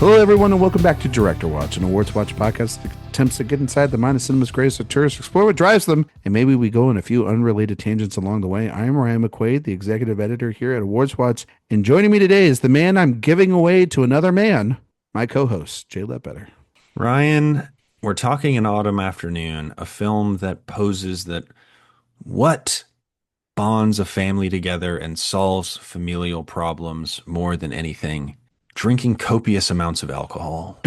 Hello, everyone, and welcome back to Director Watch, an Awards Watch podcast that attempts to get inside the mind of cinema's greatest auteurs, explore what drives them, and maybe we go on a few unrelated tangents along the way. I am Ryan McQuade, the executive editor here at Awards Watch, and joining me today is the man I'm giving away to another man, my co-host, Jay Ledbetter. Ryan, we're talking An Autumn Afternoon, a film that poses that what bonds a family together and solves familial problems more than anything? Drinking copious amounts of alcohol.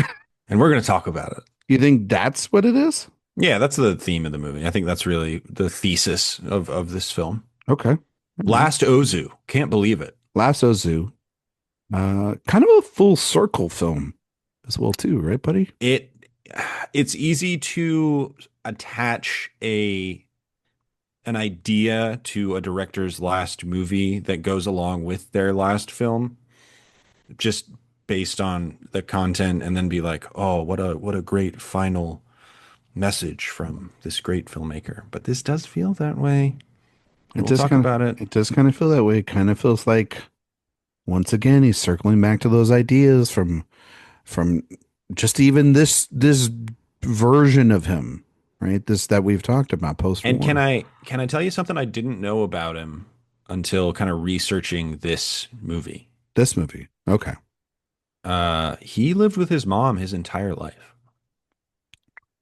And we're going to talk about it. You think that's what it is? Yeah, that's the theme of the movie. I think that's really the thesis of this film. Okay. Last Ozu. Can't believe it. Last Ozu. Kind of a full circle film as well, too, right, buddy? It's easy to attach an idea to a director's last movie that goes along with their last film, just based on the content, and then be like, oh, what a great final message from this great filmmaker. But this does feel that way. We'll talk about it. It does kind of feel that way. It kind of feels like, once again, he's circling back to those ideas from just even this version of him, right? This that we've talked about post-war. And can I tell you something I didn't know about him until kind of researching this movie? This movie. Okay. He lived with his mom his entire life.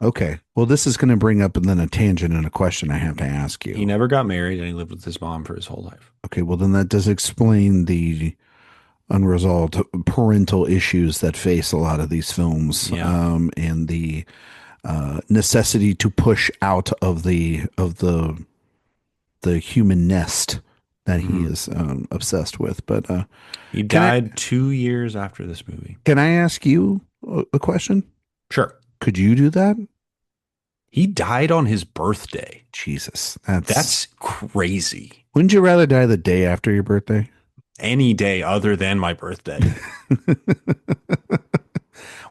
Okay. Well, this is going to bring up and then a tangent and a question I have to ask you. He never got married and he lived with his mom for his whole life. Okay. Well, then that does explain the unresolved parental issues that face a lot of these films, and the necessity to push out of the human nest that he is obsessed with. But he died 2 years after this movie. Can I ask you a question? Sure. Could you do that? He died on his birthday. Jesus, that's crazy. Wouldn't you rather die the day after your birthday? Any day other than my birthday.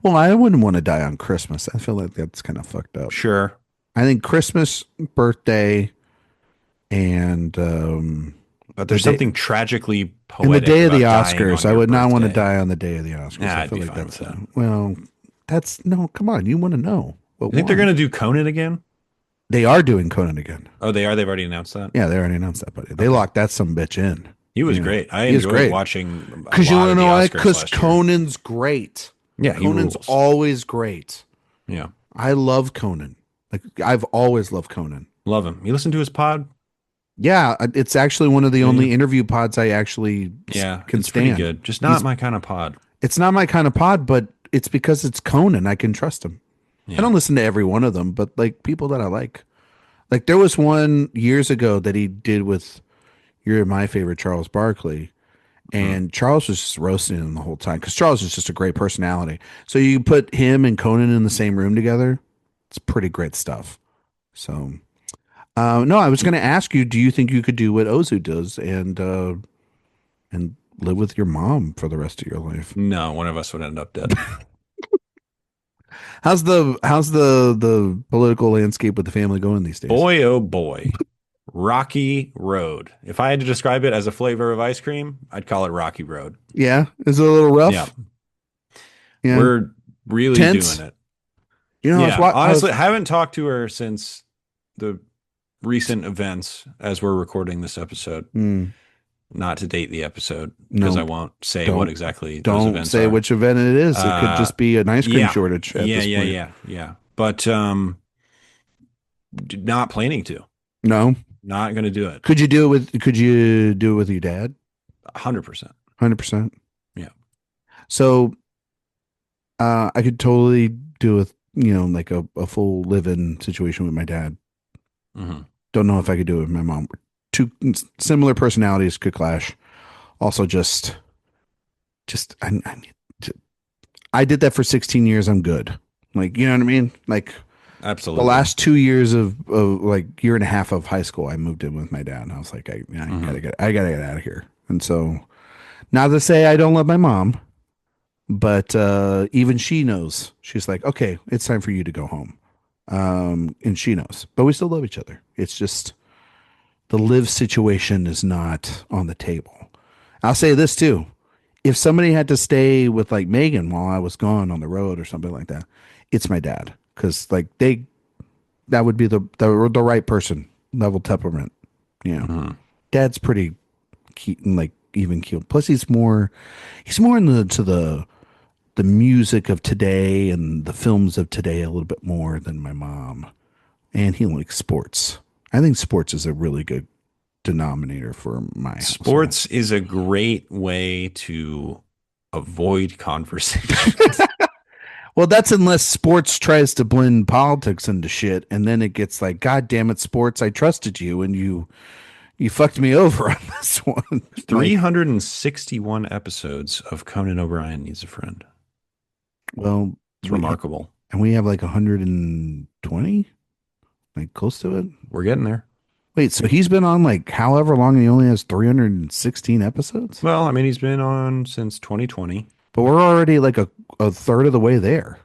Well, I wouldn't want to die on Christmas. I feel like that's kind of fucked up. Sure. I think Christmas, birthday, and but there's something tragically poetic. And the day of the Oscars, I would not want to die on the day of the Oscars. Nah, I feel like that's that. Well, that's no. Come on, you want to know? You think they're going to do Conan again? They are doing Conan again. Oh, they are. They've already announced that. Yeah, they already announced that, buddy. They locked that some bitch in. He was great. I enjoyed watching. Because you want to know why? Because Conan's great. Yeah, Conan's always great. Yeah, I love Conan. Like, I've always loved Conan. Love him. You listen to his pod? Yeah, it's actually one of the only interview pods I actually can it's stand. Pretty good. Just not my kind of pod. It's not my kind of pod, but it's because it's Conan. I can trust him. Yeah. I don't listen to every one of them, but like people that I like. Like there was one years ago that he did with You're My Favorite, Charles Barkley. And Charles was just roasting him the whole time because Charles is just a great personality. So you put him and Conan in the same room together, it's pretty great stuff. So, no, I was going to ask you, do you think you could do what Ozu does and live with your mom for the rest of your life? No, one of us would end up dead. How's the political landscape with the family going these days? Boy, oh boy. Rocky Road. If I had to describe it as a flavor of ice cream, I'd call it Rocky Road. Yeah, is it a little rough? Yeah. We're really tense? doing it. You know, honestly, I haven't talked to her since the recent events as we're recording this episode. Not to date the episode because I won't say what exactly those events are. Don't say which event it is. It could just be an ice cream shortage at this point. Yeah. But not planning to. No. Not going to do it. Could you do it with your dad? 100%. 100%. Yeah. So I could totally do with, like a full live-in situation with my dad. Mm-hmm. Don't know if I could do it with my mom. Two similar personalities could clash. Also I did that for 16 years. I'm good. Like, you know what I mean? Like, absolutely. The last 2 years of like year and a half of high school, I moved in with my dad, and I was like, I gotta get out of here. And so, not to say I don't love my mom, but even she knows. She's like, okay, it's time for you to go home, and she knows. But we still love each other. It's just the live situation is not on the table. I'll say this too: if somebody had to stay with like Megan while I was gone on the road or something like that, it's my dad because like that would be the right person level temperament. You know, Mhm. dad's pretty cute and like even keel. Plus, he's more into the music of today and the films of today a little bit more than my mom. And he likes sports. I think sports is a really good denominator for my household. Sports is a great way to avoid conversations. Well, that's unless sports tries to blend politics into shit, and then it gets like, God damn it, sports! I trusted you, and you fucked me over on this one. Like, 361 episodes of Conan O'Brien Needs a Friend. well, It's we remarkable. and we have like 120, like close to it. We're getting there. Wait, so he's been on like however long, and he only has 316 episodes? Well, I mean, he's been on since 2020. But we're already like a third of the way there.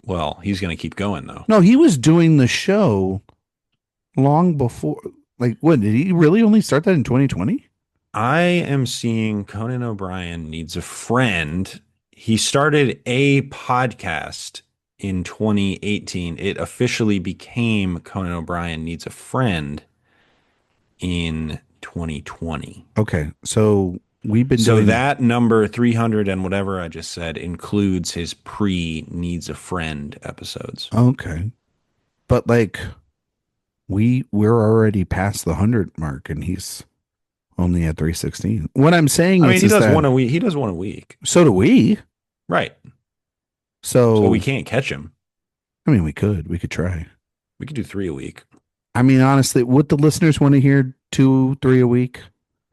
Well, he's going to keep going, though. No, he was doing the show long before. Like, what did he really only start that in 2020? I am seeing Conan O'Brien Needs a Friend. He started a podcast in 2018. It officially became Conan O'Brien Needs a Friend in 2020. Okay, so we've been So doing. that number 300 and whatever I just said includes his pre Needs a Friend episodes. Okay, but like we're already past the 100 mark, and he's only at 316. What I'm saying I mean, he is does that one a week. He does one a week. so do we. Right. So So we can't catch him. I mean, we could try. We could do three a week. I mean, honestly, would the listeners want to hear two, three a week?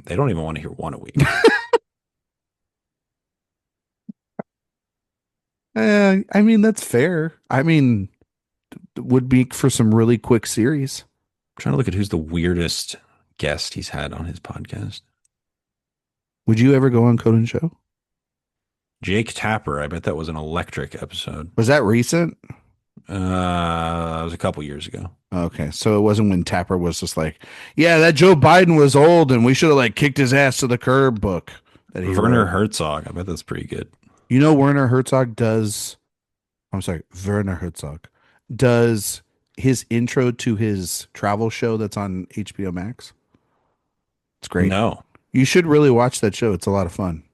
They don't even want to hear one a week. I mean, that's fair. I mean, would be for some really quick series. I'm trying to look at who's the weirdest guest he's had on his podcast. Would you ever go on Conan Show? Jake Tapper. I bet that was an electric episode. Was that recent? It was a couple years ago. Okay, so it wasn't when Tapper was just like, yeah, that Joe Biden was old and we should have like kicked his ass to the curb book that he Werner wrote. Herzog. I bet that's pretty good. You know, Werner Herzog does, I'm sorry, Werner Herzog does his intro to his travel show that's on HBO Max. It's great. No. You should really watch that show. It's a lot of fun.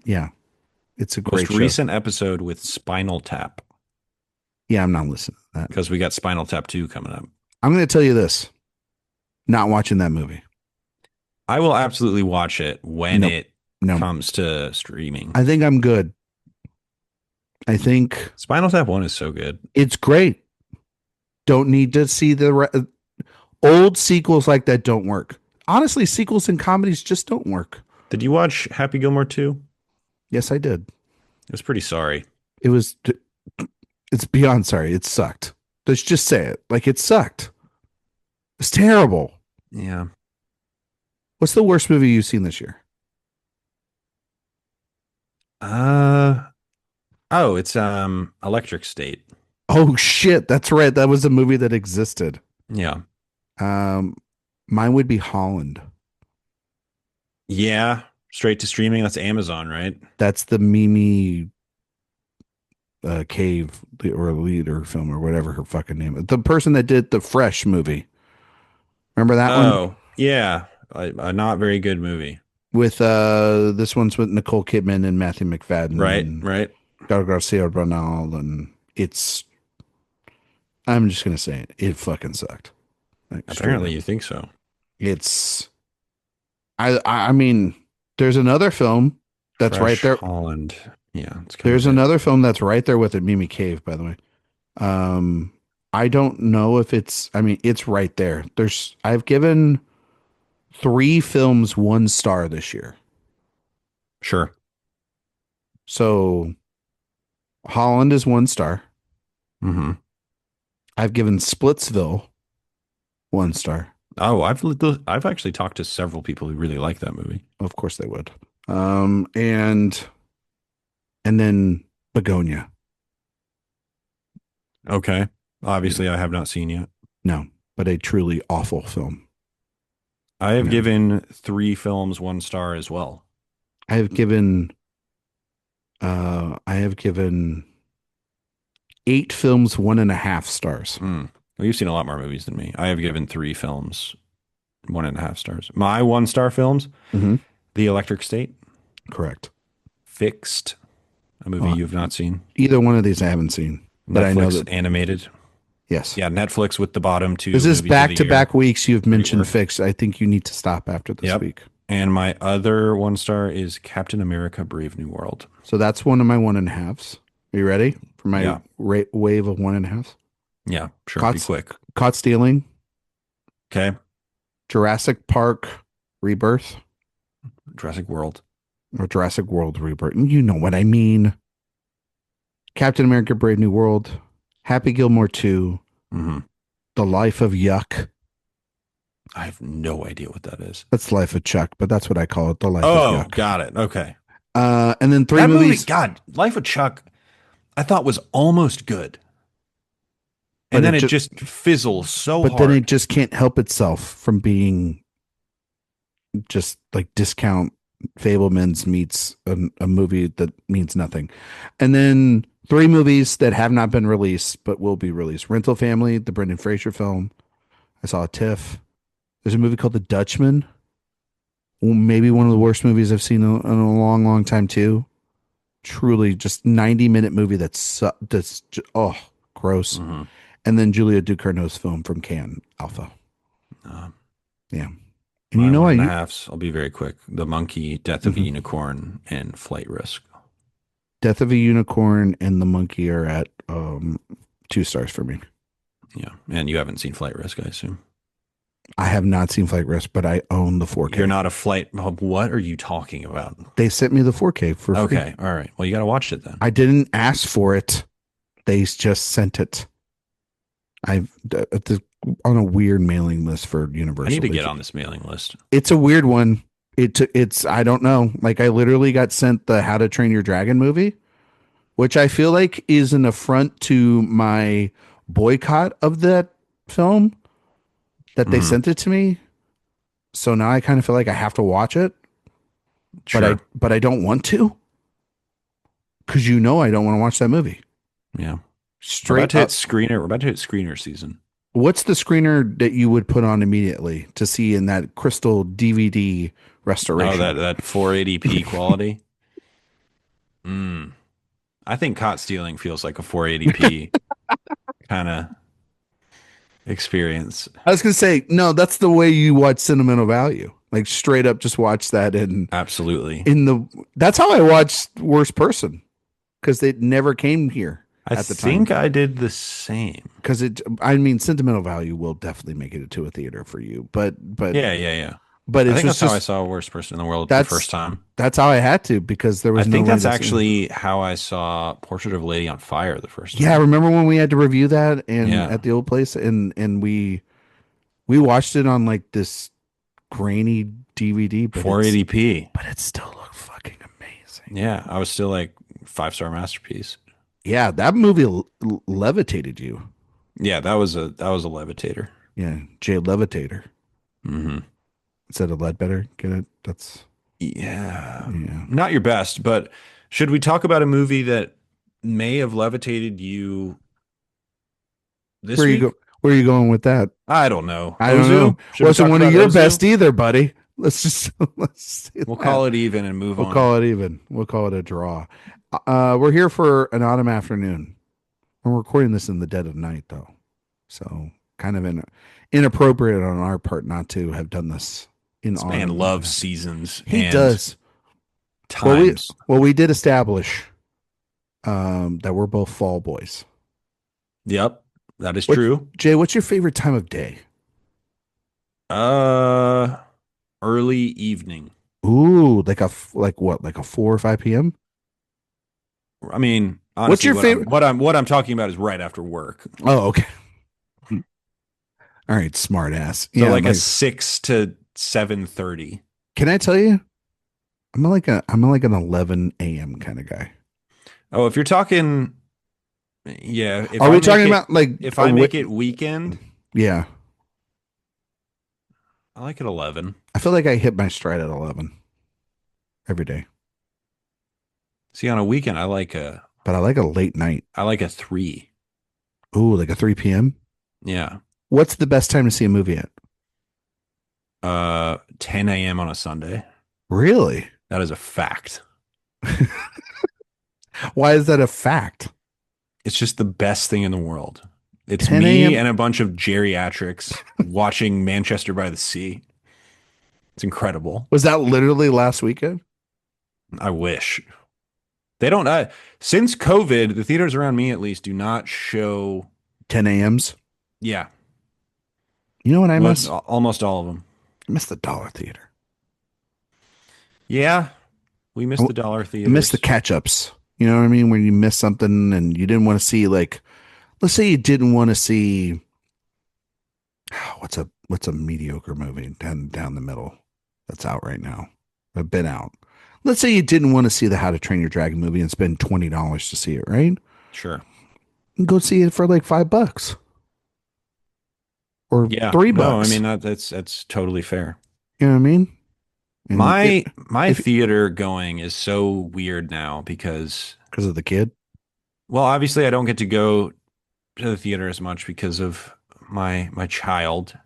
Yeah, it's a great Most show. recent episode with Spinal Tap Yeah, I'm not listening to that. because we got Spinal Tap 2 coming up. I'm going to tell you this. Not watching that movie. I will absolutely watch it when Nope. it No. comes to streaming. I think I'm good. I think Spinal Tap 1 is so good. it's great. Don't need to see old sequels like that don't work. Honestly, sequels in comedies just don't work. Did you watch Happy Gilmore 2? Yes, I did. It was pretty sorry. It's beyond sorry. It sucked. Let's just say it. Like, it sucked. It's terrible. Yeah. What's the worst movie you've seen this year? It's Electric State. Oh shit, that's right. That was a movie that existed. Yeah. Um, Mine would be Holland. Yeah. Straight to streaming. That's Amazon, right? That's the Mimi Cave or leader film or whatever her fucking name is. The person that did the Fresh movie. Remember that one? Oh, yeah. A not very good movie. With this one's with Nicole Kidman and Matthew McFadden. Right, and right. Gael Garcia Bernal, and I'm just gonna say it fucking sucked. Like, Apparently you think so. it's I mean, there's another film that's Fresh right there. Holland. Yeah. It's There's another film that's right there with it, Mimi Cave, by the way. I don't know if I mean, it's right there. I've given 3 films 1 star this year. Sure. So Holland is 1 star. Mm-hmm. I've given Splitsville 1 star. Oh, I've actually talked to several people who really like that movie. Of course they would. And then Begonia. Okay. Obviously, I have not seen yet. No, but a truly awful film. I have Yeah. given 3 films 1 star as well. I have given I have given 8 films 1.5 stars. Well, you've seen a lot more movies than me. I have given 3 films 1.5 stars. My 1 star films: Hmm. The Electric State, Correct. Fixed, a movie Uh, you've not seen, Either one of these I haven't seen, but I know Netflix that animated. yes. Yeah, Netflix with the bottom This two is movies of back the to year. back weeks you've Great mentioned work. fixed. I think you need to stop after this Yep. week. And my other 1 star is Captain America: Brave New World. So that's one of my 1.5s. Are you ready for my Yeah. wave of 1.5s? Yeah, sure. Be Caught, quick. caught stealing, Okay. Jurassic Park Rebirth, Jurassic World. or Jurassic World Rebirth. You know what I mean. Captain America Brave New World, Happy Gilmore 2, Hmm. The Life of Yuck. I have no idea what that is. That's Life of Chuck, but that's what I call it, The Life of Oh, Yuck. got it. Okay. And then three That movie, movies, God, Life of Chuck, I thought was almost good. but And then it it just just fizzles so but then it hard. just can't help itself from being just like discount Fablemans meets a movie that means nothing. And then three movies that have not been released but will be released: Rental Family, the Brendan Fraser film. I saw a TIFF. There's a movie called The Dutchman. Maybe one of the worst movies I've seen in a long, long time too. Truly, just 90-minute movie oh, gross. Hmm. And then Julia Ducournau's film from Cannes, Alpha. Uh, Yeah, and you my know one and a I halfs, I'll be very quick. The Monkey, Death of a mhm. Unicorn, and Flight Risk. Death of a Unicorn and The Monkey are at 2 stars for me. Yeah. And you haven't seen Flight Risk, I assume. I have not seen Flight Risk, but I own the You're 4K. not a flight. What are you talking about? They sent me the 4K for free. Okay. All right. Well, you got to watch it then. I didn't ask for it. They just sent it. I've on a weird mailing list for I need Universal. to get on this mailing list. It's a weird one. It's I don't know. Like I literally got sent the How to Train Your Dragon movie, which I feel like is an affront to my boycott of that film that they Hmm. sent it to me. So now I kind of feel like I have to watch it, Sure. but I don't want to because I don't want to watch that movie. Yeah. We're about Straight to hit up. screener. We're about to hit screener season. What's the screener that you would put on immediately to see in that crystal DVD Oh, restoration? that 480p quality. Mm. I think caught stealing feels like a 480p kind of experience. I was gonna say no. That's the way you watch Sentimental Value. Like straight up, just watch that Absolutely. in the. That's how I watched Worst Person because it never came here I at the time. think I did the same. Because I mean, Sentimental Value will definitely make it to a theater for you, Yeah, yeah, yeah. I it think was that's how I just saw Worst Person in the World the first that's time. that's how I had to because there I was no think way that's to see. actually how I saw Portrait of a Lady on Fire the first Yeah, time. remember when we had to review that and Yeah. at the old place and we watched it on like this grainy DVD, 480p. but it still looked fucking amazing. Yeah, I was still like 5 star masterpiece. Yeah, that movie levitated you. Yeah, that was a levitator. Yeah, Jay Levitator Hmm. instead of Ledbetter. Get it? That's Yeah. yeah. Not your best, but should we talk about a movie that may have levitated you this Where you week? go? Where are you going with that? I don't know. I don't know. Ozu? Should we Wasn't talk one of about your Ozu? best either, buddy. Let's just let's say We'll that. call it even and move We'll on. call it even. We'll call it a draw. We're here for an autumn afternoon. We're recording this in the dead of night, though, so kind of inappropriate on our part not to have done this in This man autumn. loves seasons He and does. Well, times. we did establish that we're both fall boys. Yep, that is What true. Jay? What's your favorite time of day? Uh, Early evening. Ooh, like what? Like a 4 or 5 p.m. I mean, What's honestly, your what I'm favorite? what I'm what I'm talking about is right after work. Oh, okay. All right, smart ass. So Yeah, like a like 6 to 7:30. can I tell you? I'm like an 11 a.m. kind of guy. Oh, if you're talking, yeah, Are we talking about like if a I make it weekend, yeah, I like it 11. I feel like I hit my stride at 11 every day, See, on a weekend, I like a but I like a late night. 3. Ooh, like a 3 p.m. Yeah. What's the best time to see a movie at? 10 a.m. on a Sunday. Really? That is a fact. Why is that a fact? It's just the best thing in the world. It's 10 me a.m. and a bunch of geriatrics watching Manchester by the Sea. It's incredible. Was that literally last weekend? I wish. They don't, since COVID, the theaters around me at least do not show. 10 a.m.s. Yeah. You know what I miss? Almost all of them. I miss the dollar theater. Yeah. We miss I, the dollar I miss the theaters. catch ups. You know what I mean? When you miss something and you didn't want to see, like, let's say you didn't want to see what's a mediocre movie down the middle that's out right now. I've been out. Let's say you didn't want to see the How to Train Your Dragon movie and spend $20 to see it, right? Sure. You can go see it for like $5 or Yeah. three No, I bucks. mean, that's totally fair. You know what I mean? And My if theater going is so weird now because, because of the kid, well, obviously I don't get to go to the theater as much because of my child.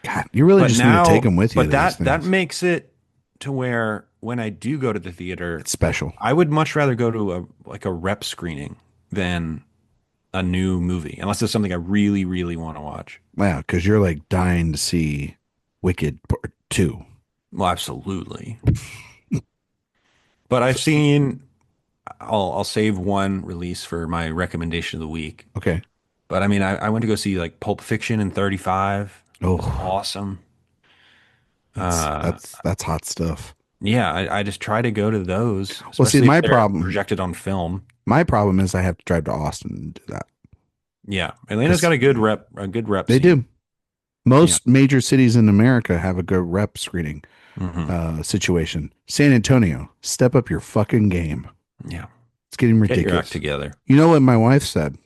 God, you really But just need to take now, them with you to but these that things. makes it to where when I do go to the theater, It's special. I would much rather go to a rep screening than a new movie, unless it's something I really, really want to watch. Wow, because you're like dying to see Wicked Part 2. Well, absolutely. But I've seen, I'll save one release for my recommendation of the week. Okay. But I mean, I went to go see like Pulp Fiction in 35. It was Oh, awesome. that's Uh, that's that's hot stuff. yeah, I just try to go to those, Well, see, especially if they're projected on film. my problem is I have to drive to Austin and do that Yeah, Atlanta's got because a good rep they scene. do. Yeah. Most major cities in America have a good rep screening Hmm. situation. San Antonio, step up your fucking game. Yeah. It's getting Get your act ridiculous. together. You know what my wife said?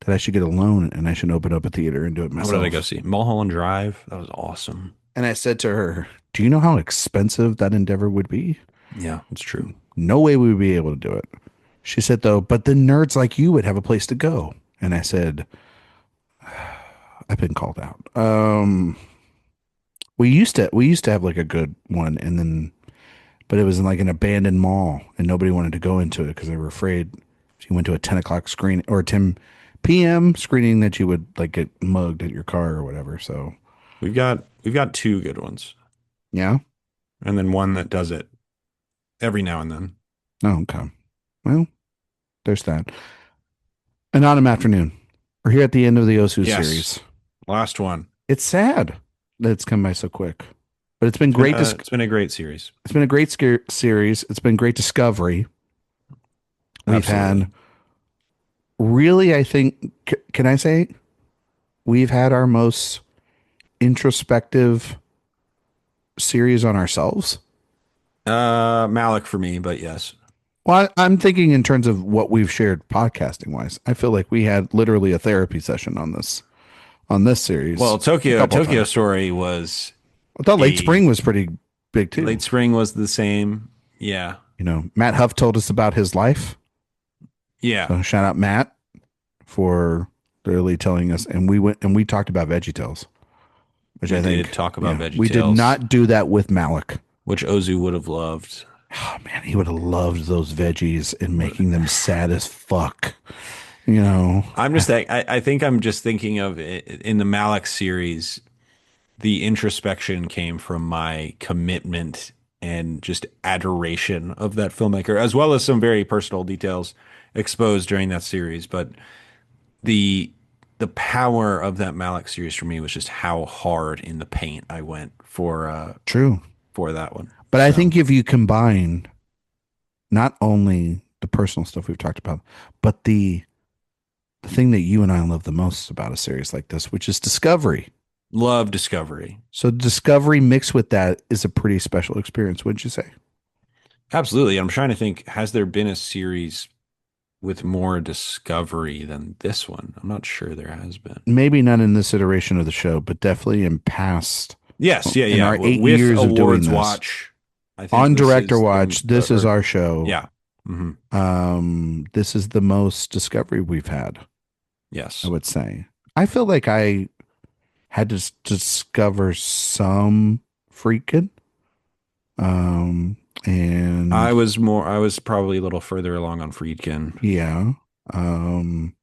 That I should get a loan and I should open up a theater and do it What did I go myself. see? Mulholland Drive. That was awesome. And I said to her, "Do you know how expensive that endeavor would be? Yeah, it's true. No way we would be able to do it." She said, "Though, but the nerds like you would have a place to go." And I said, "I've been called out. We used to have like a good one, and then but it was in like an abandoned mall, and nobody wanted to go into it because they were afraid if you went to a 10 o'clock screen or 10 p.m. screening that you would like get mugged at your car or whatever. So We've got two good ones, yeah, and then one that does it every now and then. oh, okay. Well, there's that. An autumn afternoon. We're here at the end of the Osu Yes, series. last one. It's sad that it's come by so quick, but it's been great. It's been a great series. It's been a great series. It's been great discovery. We've Absolutely. had really, I think, can I say we've had our most introspective series on ourselves? Malik for me, but yes. Well, I'm thinking in terms of what we've shared podcasting wise. I feel like we had literally a therapy session on this series Well, a couple of Tokyo times. Story was I thought Late a Spring was pretty big too. Late Spring was the same. Yeah. Matt Huff told us about his life. Yeah. So shout out Matt for literally telling us, and we went and we talked about VeggieTales, which We I did think, talk about yeah, we did VeggieTales, not do that with Malik. which Ozu would have loved. Oh man, he would have loved those veggies and making them sad as fuck. You know, I think I'm just thinking of it, in the Malik series, the introspection came from my commitment and just adoration of that filmmaker, as well as some very personal details exposed during that series. But the the power of that Malik series for me was just how hard in the paint I went true. for that one. But I So think if you combine not only the personal stuff we've talked about, but the thing that you and I love the most about a series like this, which is discovery. love Discovery. So discovery mixed with that is a pretty special experience, wouldn't you say? Absolutely. I'm trying to think, has there been a series with more discovery than this one? I'm not sure there has been. Maybe not in this iteration of the show, but definitely in past Yes, yeah, in yeah. our 8 With years of doing Awards this. Watch, I think On this Director is Watch, this is or our show. yeah. Hmm. This is the most discovery we've had, I Yes. would say. I feel like I had to discover some freaking. Um, and I was probably a little further along on Friedkin. yeah. Um,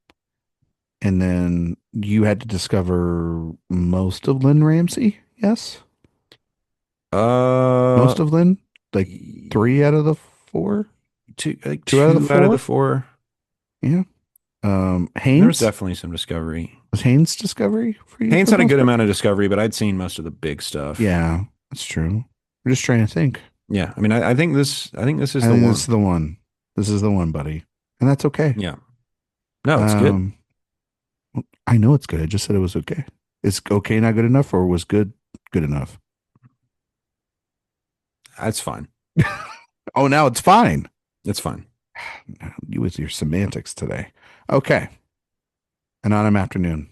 and then you had to discover most of Lynn Ramsey. Yes. Uh, Most of Lynn, like three out of the four, two out of the two out of the four. four. Yeah. There was Haynes, definitely some discovery. was Haynes discovery for you Haynes for the had a most good part? amount of discovery, but I'd seen most of the big stuff. Yeah, that's true. I'm just trying to think. Yeah, I mean, I think this is I the think this is one. the one. This is the one, buddy. And that's okay. Yeah. No, it's good. Um, I know it's good. I just said it was okay. Is okay not good enough, or was good good enough? That's fine. Oh, now it's fine. It's fine. You with your semantics today. Okay. An autumn afternoon.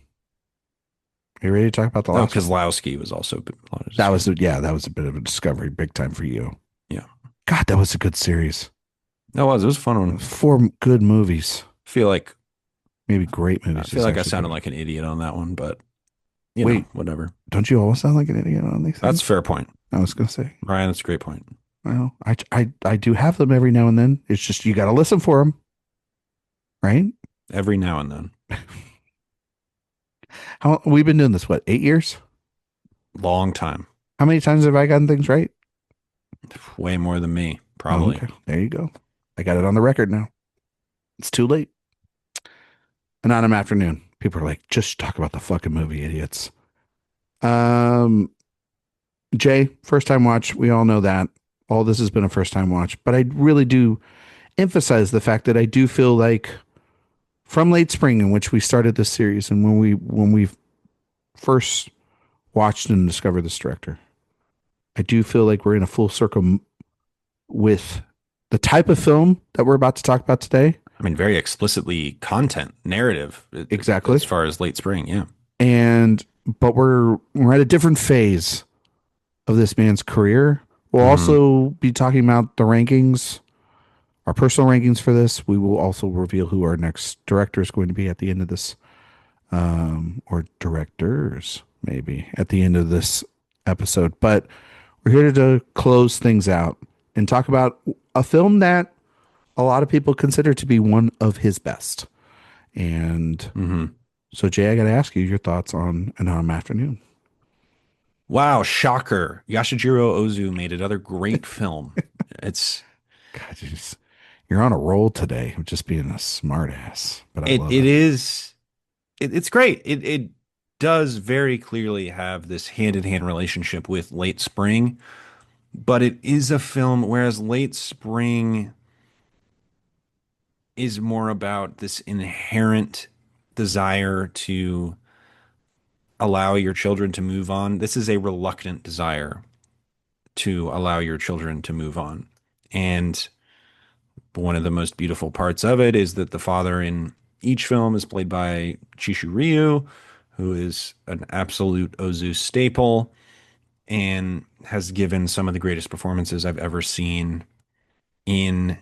Are you ready to talk about the Oh, last one? Kozlowski was also a lot of That was discovery. yeah, that was a bit of a discovery, big time for you. Yeah. God, that was a good series. That was. It was a fun one. Four good movies, Feel like maybe great I movies. feel Is like I actually sounded better. like an idiot on that one, but Wait, whatever. don't you always sound like an idiot on these That's a things? fair point. I was gonna say. Ryan, that's a great point. Well, I do have them every now and then. It's just you got to listen for them, right? Every now and then. How we've been doing this? What 8 years? Long time. How many times have I gotten things right? Way more than me, Oh, probably. okay, there you go. I got it on the record now. It's too late. An autumn afternoon. People are like, just talk about the fucking movie, idiots. Um, Jay, first time watch. We all know that. All this has been a first time watch, but I really do emphasize the fact that I do feel like from late spring in which we started this series and when we first watched and discovered this director, I do feel like we're in a full circle with the type of film that we're about to talk about today. I mean, very explicitly content, narrative, Exactly. as far as late spring. Yeah. And but we're at a different phase of this man's career. We'll Hmm. also be talking about the rankings, our personal rankings for this. We will also reveal who our next director is going to be at the end of this, or directors maybe at the end of this episode. But we're here to close things out and talk about a film that a lot of people consider to be one of his best. And Hmm. so, Jay, I got to ask you your thoughts on An Autumn Afternoon. Wow, shocker. Yasujirō Ozu made another great film. It's God, you're on a roll today of just being a smart ass, but I love it it. is it's great. It does very clearly have this hand-in-hand relationship with Late Spring, but it is a film whereas Late Spring is more about this inherent desire to allow your children to move on. This is a reluctant desire to allow your children to move on. And one of the most beautiful parts of it is that the father in each film is played by Chishu Ryu, who is an absolute Ozu staple and has given some of the greatest performances I've ever seen in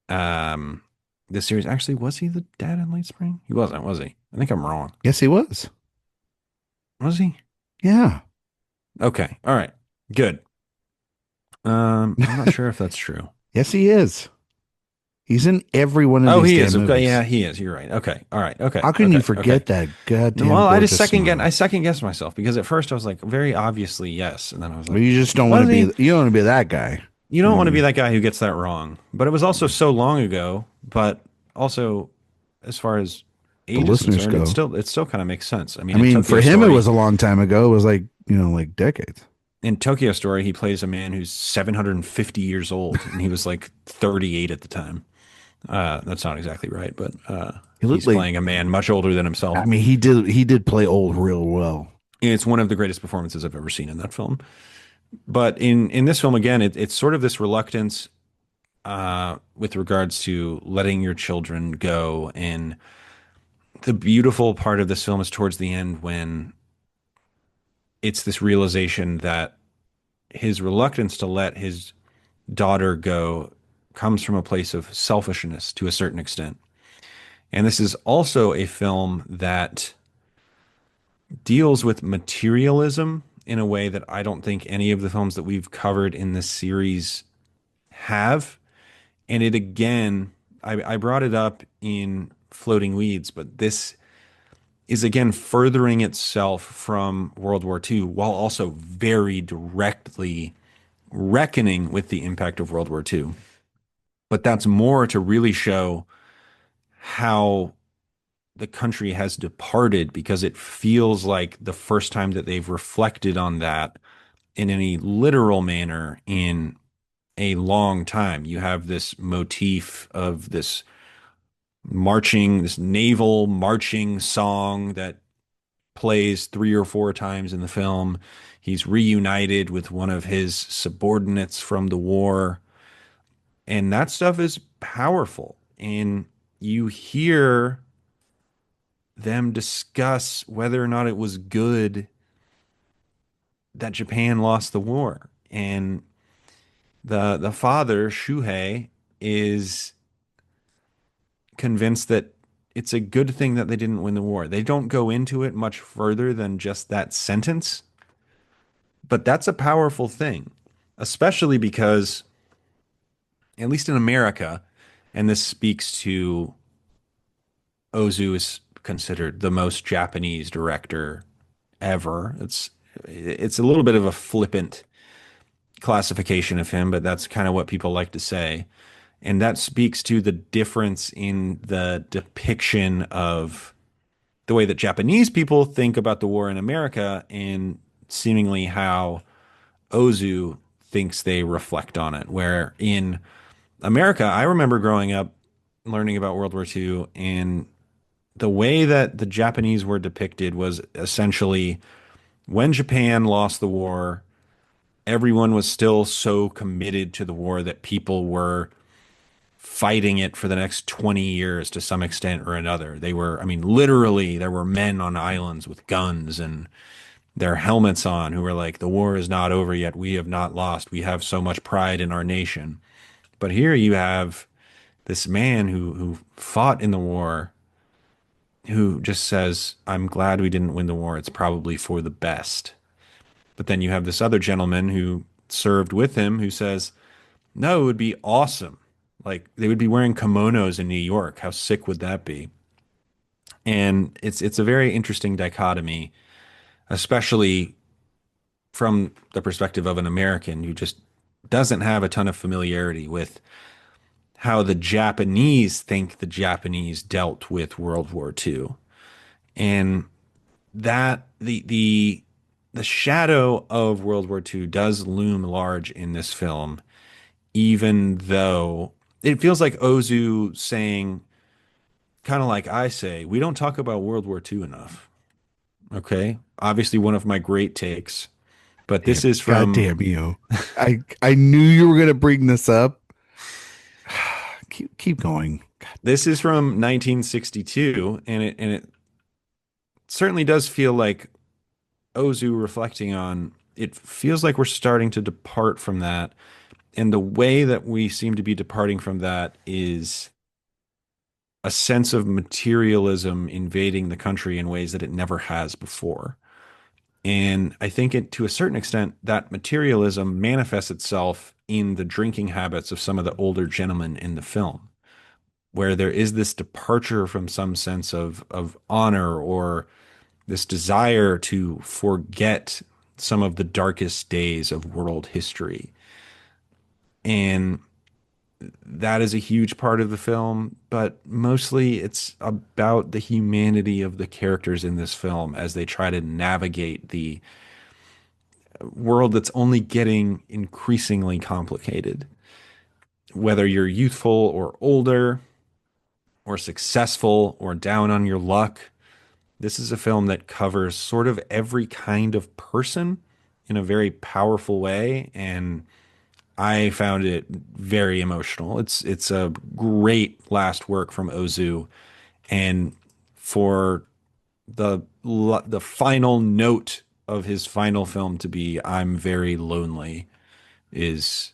um, this series. Actually, was he the dad in Late Spring? He wasn't, was he? I think I'm wrong. Yes, he was. Was he? Yeah. Okay. All right. Good. I'm not sure if that's true. Yes, he is. He's in every one of Oh, these he damn is. Okay, movies. yeah, he is. You're right. Okay. All right. Okay. How can you Okay. Okay. forget that goddamn Well, gorgeous smile? I second guessed myself because at first I was like very obviously yes, and then I was Well, like, you just don't want to was be. he? You don't want to be that guy. You You don't know want what to I be mean? that guy who gets that wrong. But it was also so long ago. But also, as far as The age is listeners concerned, go. it still kind of makes sense. I I mean, mean, for him, it was a long time ago. It was like like decades. In Tokyo Story, he plays a man who's 750 years old, and he was like 38 at the time. That's not exactly right, but He looked he's like. playing a man much older than himself. I mean, he did play old real well. It's one of the greatest performances I've ever seen in that film. But in this film again, it's sort of this reluctance with regards to letting your children go. And the beautiful part of this film is towards the end when it's this realization that his reluctance to let his daughter go comes from a place of selfishness to a certain extent. And this is also a film that deals with materialism in a way that I don't think any of the films that we've covered in this series have. And it again, I brought it up in Floating Weeds, but this is again furthering itself from World War II while also very directly reckoning with the impact of World War II. But that's more to really show how the country has departed because it feels like the first time that they've reflected on that in any literal manner in a long time. You have this motif of this marching, this naval marching song that plays 3 or 4 times in the film. He's reunited with one of his subordinates from the war. And that stuff is powerful. And you hear them discuss whether or not it was good that Japan lost the war. And the father, Shuhei, is convinced that it's a good thing that they didn't win the war. They don't go into it much further than just that sentence, but that's a powerful thing, especially because, at least in America, and this speaks to Ozu is considered the most Japanese director ever. It's a little bit of a flippant classification of him, but that's kind of what people like to say. And that speaks to the difference in the depiction of the way that Japanese people think about the war in America and seemingly how Ozu thinks they reflect on it. Where in America, I remember growing up learning about World War II, and the way that the Japanese were depicted was essentially when Japan lost the war, everyone was still so committed to the war that people were fighting it for the next 20 years to some extent or another. They were, I mean, literally, there were men on islands with guns and their helmets on who were like, the war is not over yet. We have not lost. We have so much pride in our nation. But here you have this man who fought in the war who just says, I'm glad we didn't win the war. It's probably for the best. But then you have this other gentleman who served with him who says, no, it would be awesome. Like they would be wearing kimonos in New York. How sick would that be? And it's a very interesting dichotomy, especially from the perspective of an American who just doesn't have a ton of familiarity with how the Japanese think the Japanese dealt with World War II. And that the shadow of World War II does loom large in this film, even though it feels like Ozu saying, kind of like I say, we don't talk about World War II enough. Okay. Obviously, one of my great takes, but this Damn, is God from damn you. I knew you were gonna bring this up. Keep going. God. this is from 1962, and it certainly does feel like Ozu reflecting on it feels like we're starting to depart from that. And the way that we seem to be departing from that is a sense of materialism invading the country in ways that it never has before. And I think to a certain extent, that materialism manifests itself in the drinking habits of some of the older gentlemen in the film, where there is this departure from some sense of honor or this desire to forget some of the darkest days of world history. And that is a huge part of the film, but mostly it's about the humanity of the characters in this film as they try to navigate the world that's only getting increasingly complicated. Whether you're youthful or older, or successful or down on your luck, this is a film that covers sort of every kind of person in a very powerful way. And I found it very emotional. It's a great last work from Ozu, and for the final note of his final film to be "I'm very lonely" is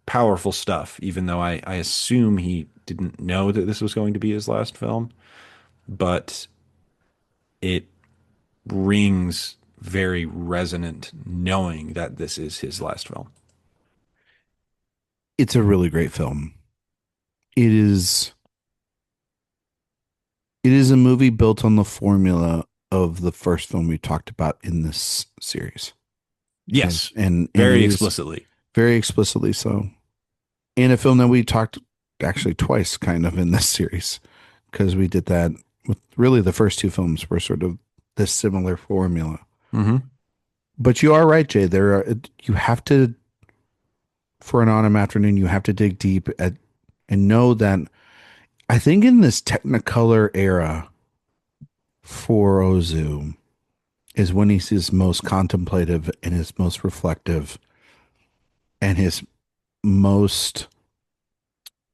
powerful stuff. Even though I assume he didn't know that this was going to be his last film, but it rings very resonant knowing that this is his last film. It's a really great film. It is it is a movie built on the formula of the first film we talked about in this series. Yes, And it very is explicitly. very explicitly so. And a film that we talked actually twice kind of in this series because we did that with really the first two films were sort of this similar formula. Hmm. But you are right, Jay. There are you have to for an autumn afternoon, you have to dig deep at and know that I think in this Technicolor era for Ozu is when he's his most contemplative and his most reflective and his most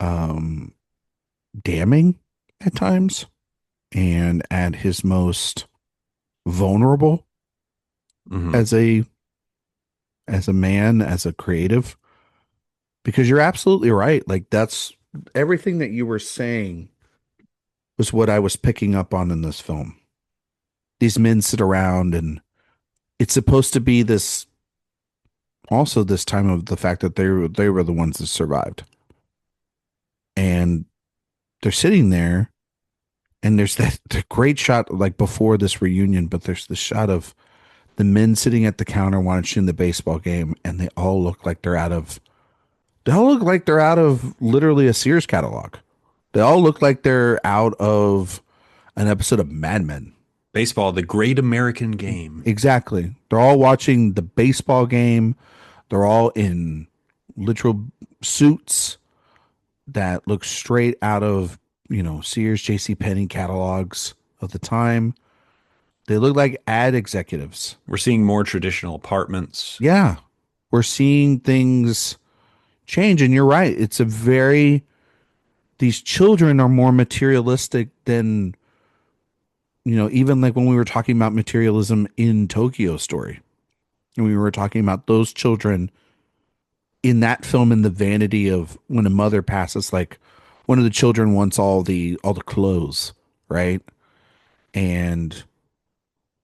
um damning at times and at his most vulnerable Hmm. as a man, as a creative. Because you're absolutely right. Like that's everything that you were saying was what I was picking up on in this film. These men sit around and it's supposed to be this also this time of the fact that they were the ones that survived. And they're sitting there and there's that the great shot like before this reunion, but there's the shot of the men sitting at the counter watching the baseball game and they all look like they're out of literally a Sears catalog. They all look like they're out of an episode of Mad Men. Baseball, the great American game. Exactly. They're all watching the baseball game. They're all in literal suits that look straight out of, Sears, J.C. Penney catalogs of the time. They look like ad executives. We're seeing more traditional apartments. Yeah. We're seeing things change. And you're right. These children are more materialistic than, even like when we were talking about materialism in Tokyo Story. And we were talking about those children in that film in the vanity of when a mother passes, like one of the children wants all the clothes, right? And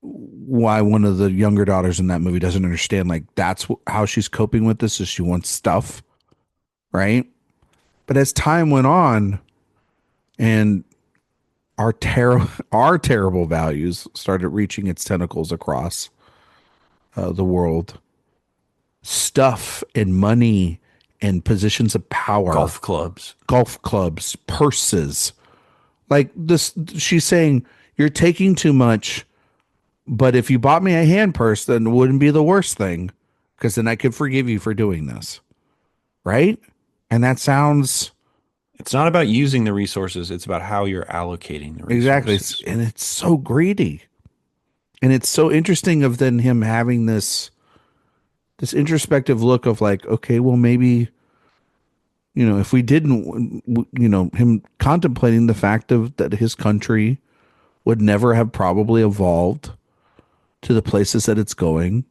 why one of the younger daughters in that movie doesn't understand like that's how she's coping with this is she wants stuff, right? But as time went on and our terrible values started reaching its tentacles across the world, stuff and money and positions of power, Golf clubs. golf clubs, purses. Like this, she's saying, you're taking too much, but if you bought me a hand purse, then it wouldn't be the worst thing because then I could forgive you for doing this. Right. And that sounds It's not about using the resources, it's about how you're allocating the exactly. resources. And it's so greedy. And it's so interesting of then him having this introspective look of like, okay, well, maybe, if we didn't, him contemplating the fact of that his country would never have probably evolved to the places that it's going.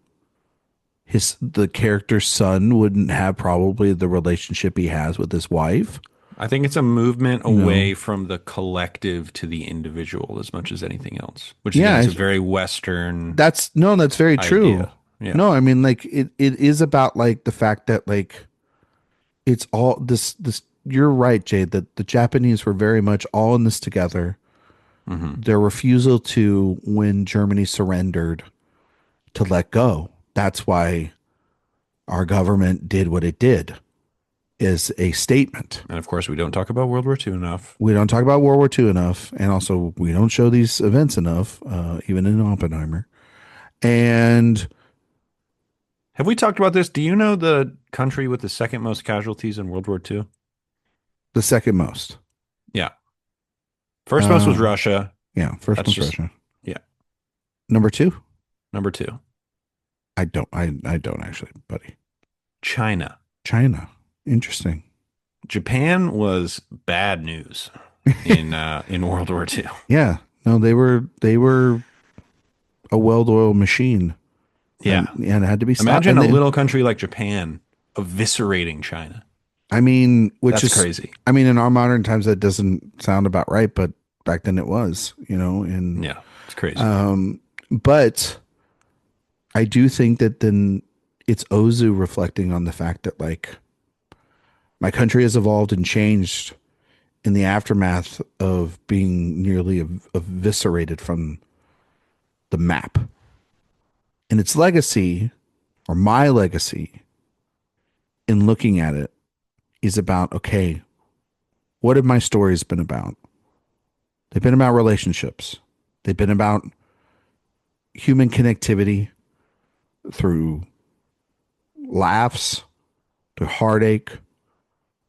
The character's son wouldn't have probably the relationship he has with his wife. I think it's a movement You know, away from the collective to the individual as much as anything else, which again yeah, is a very Western that's no, that's very true. idea. Yeah. No, I mean like it is about like the fact that like it's all this you're right, Jade, that the Japanese were very much all in this together. Hmm. Their refusal to when Germany surrendered to let go. That's why our government did what it did is a statement. And of course, we don't talk about World War II enough. We don't talk about World War II enough, and also we don't show these events enough, even in Oppenheimer. And Have we talked about this? Do you know the country with the second most casualties in World War II? the second most, Yeah. First most was uh, Russia. yeah, first That's most just, Russia. yeah. Number two, Number two, I don't actually, buddy. China. China, interesting. Japan was bad news in World War II. Yeah, no, they were a well-oiled machine. Yeah. and it had to be stopped. Imagine And a then, little country like Japan eviscerating China. I mean, which That's is, crazy. I mean, in our modern times, that doesn't sound about right, but back then it was, and, Yeah, it's crazy. um, but I do think that then it's Ozu reflecting on the fact that, like, my country has evolved and changed in the aftermath of being nearly eviscerated from the map. And its legacy, or my legacy, in looking at it, is about, okay, what have my stories been about? They've been about relationships. They've been about human connectivity through laughs, through heartache,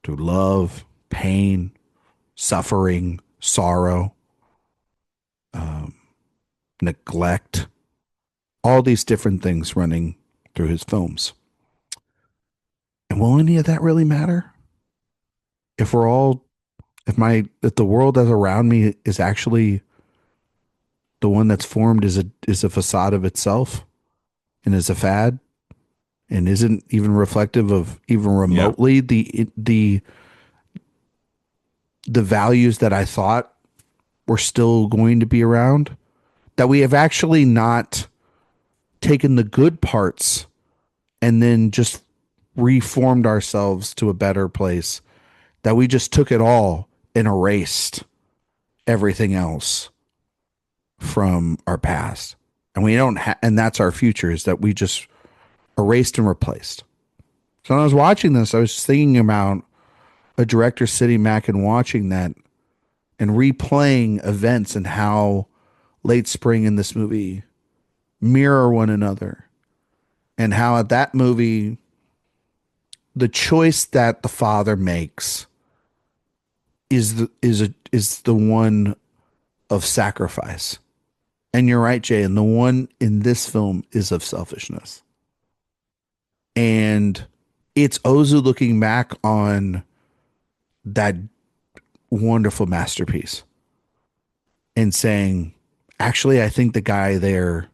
through love, pain, suffering, sorrow, um, neglect, all these different things running through his films. And will any of that really matter? If we're all, if the world that's around me is actually the one that's formed is a facade of itself and is a fad and isn't even reflective of even Yeah. remotely the values that I thought were still going to be around, that we have actually not taken the good parts and then just reformed ourselves to a better place, that we just took it all and erased everything else from our past. And we don't and that's our future, is that we just erased and replaced. So when I was watching this, I was thinking about a director sitting back and watching that and replaying events and how Late Spring in this movie mirror one another, and how at that movie the choice that the father makes is the one of sacrifice. And you're right, Jay, and the one in this film is of selfishness. And it's Ozu looking back on that wonderful masterpiece and saying, actually, I think the guy there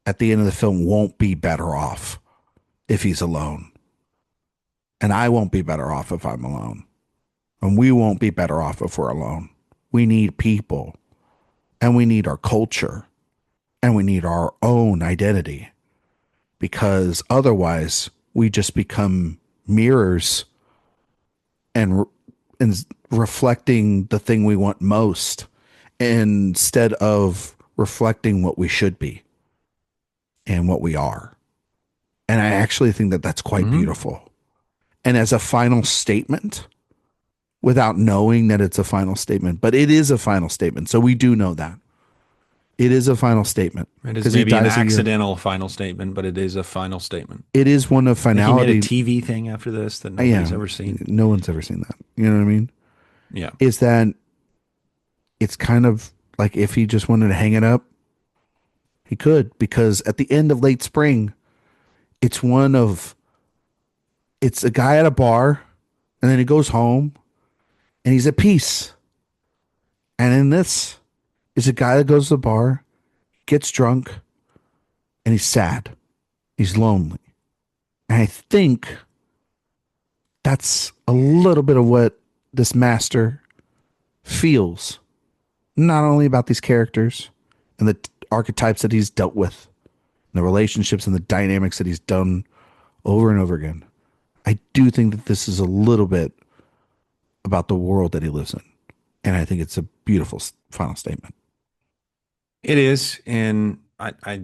at the end of the film won't be better off if he's alone. And I won't be better off if I'm alone. And we won't be better off if we're alone. We need people, and we need our culture, and we need our own identity, because otherwise we just become mirrors and and reflecting the thing we want most instead of reflecting what we should be and what we are. And I actually think that that's quite Hmm. beautiful. And as a final statement, without knowing that it's a final statement, but it is a final statement. So we do know that it is a final statement It is because he maybe an dies a year. accidental final statement, but it is a final statement. It is one of I think he made a finality. TV thing after this that nobody's Yeah, ever seen. no one's ever seen that. You know what I mean? Yeah. Is that it's kind of like, if he just wanted to hang it up, he could, because at the end of Late Spring, it's one of it's a guy at a bar, and then he goes home and he's at peace. And in this is a guy that goes to the bar, gets drunk, and he's sad. He's lonely. And I think that's a little bit of what this master feels, not only about these characters and the archetypes that he's dealt with, and the relationships and the dynamics that he's done over and over again. I do think that this is a little bit about the world that he lives in. And I think it's a beautiful final statement. It is. And I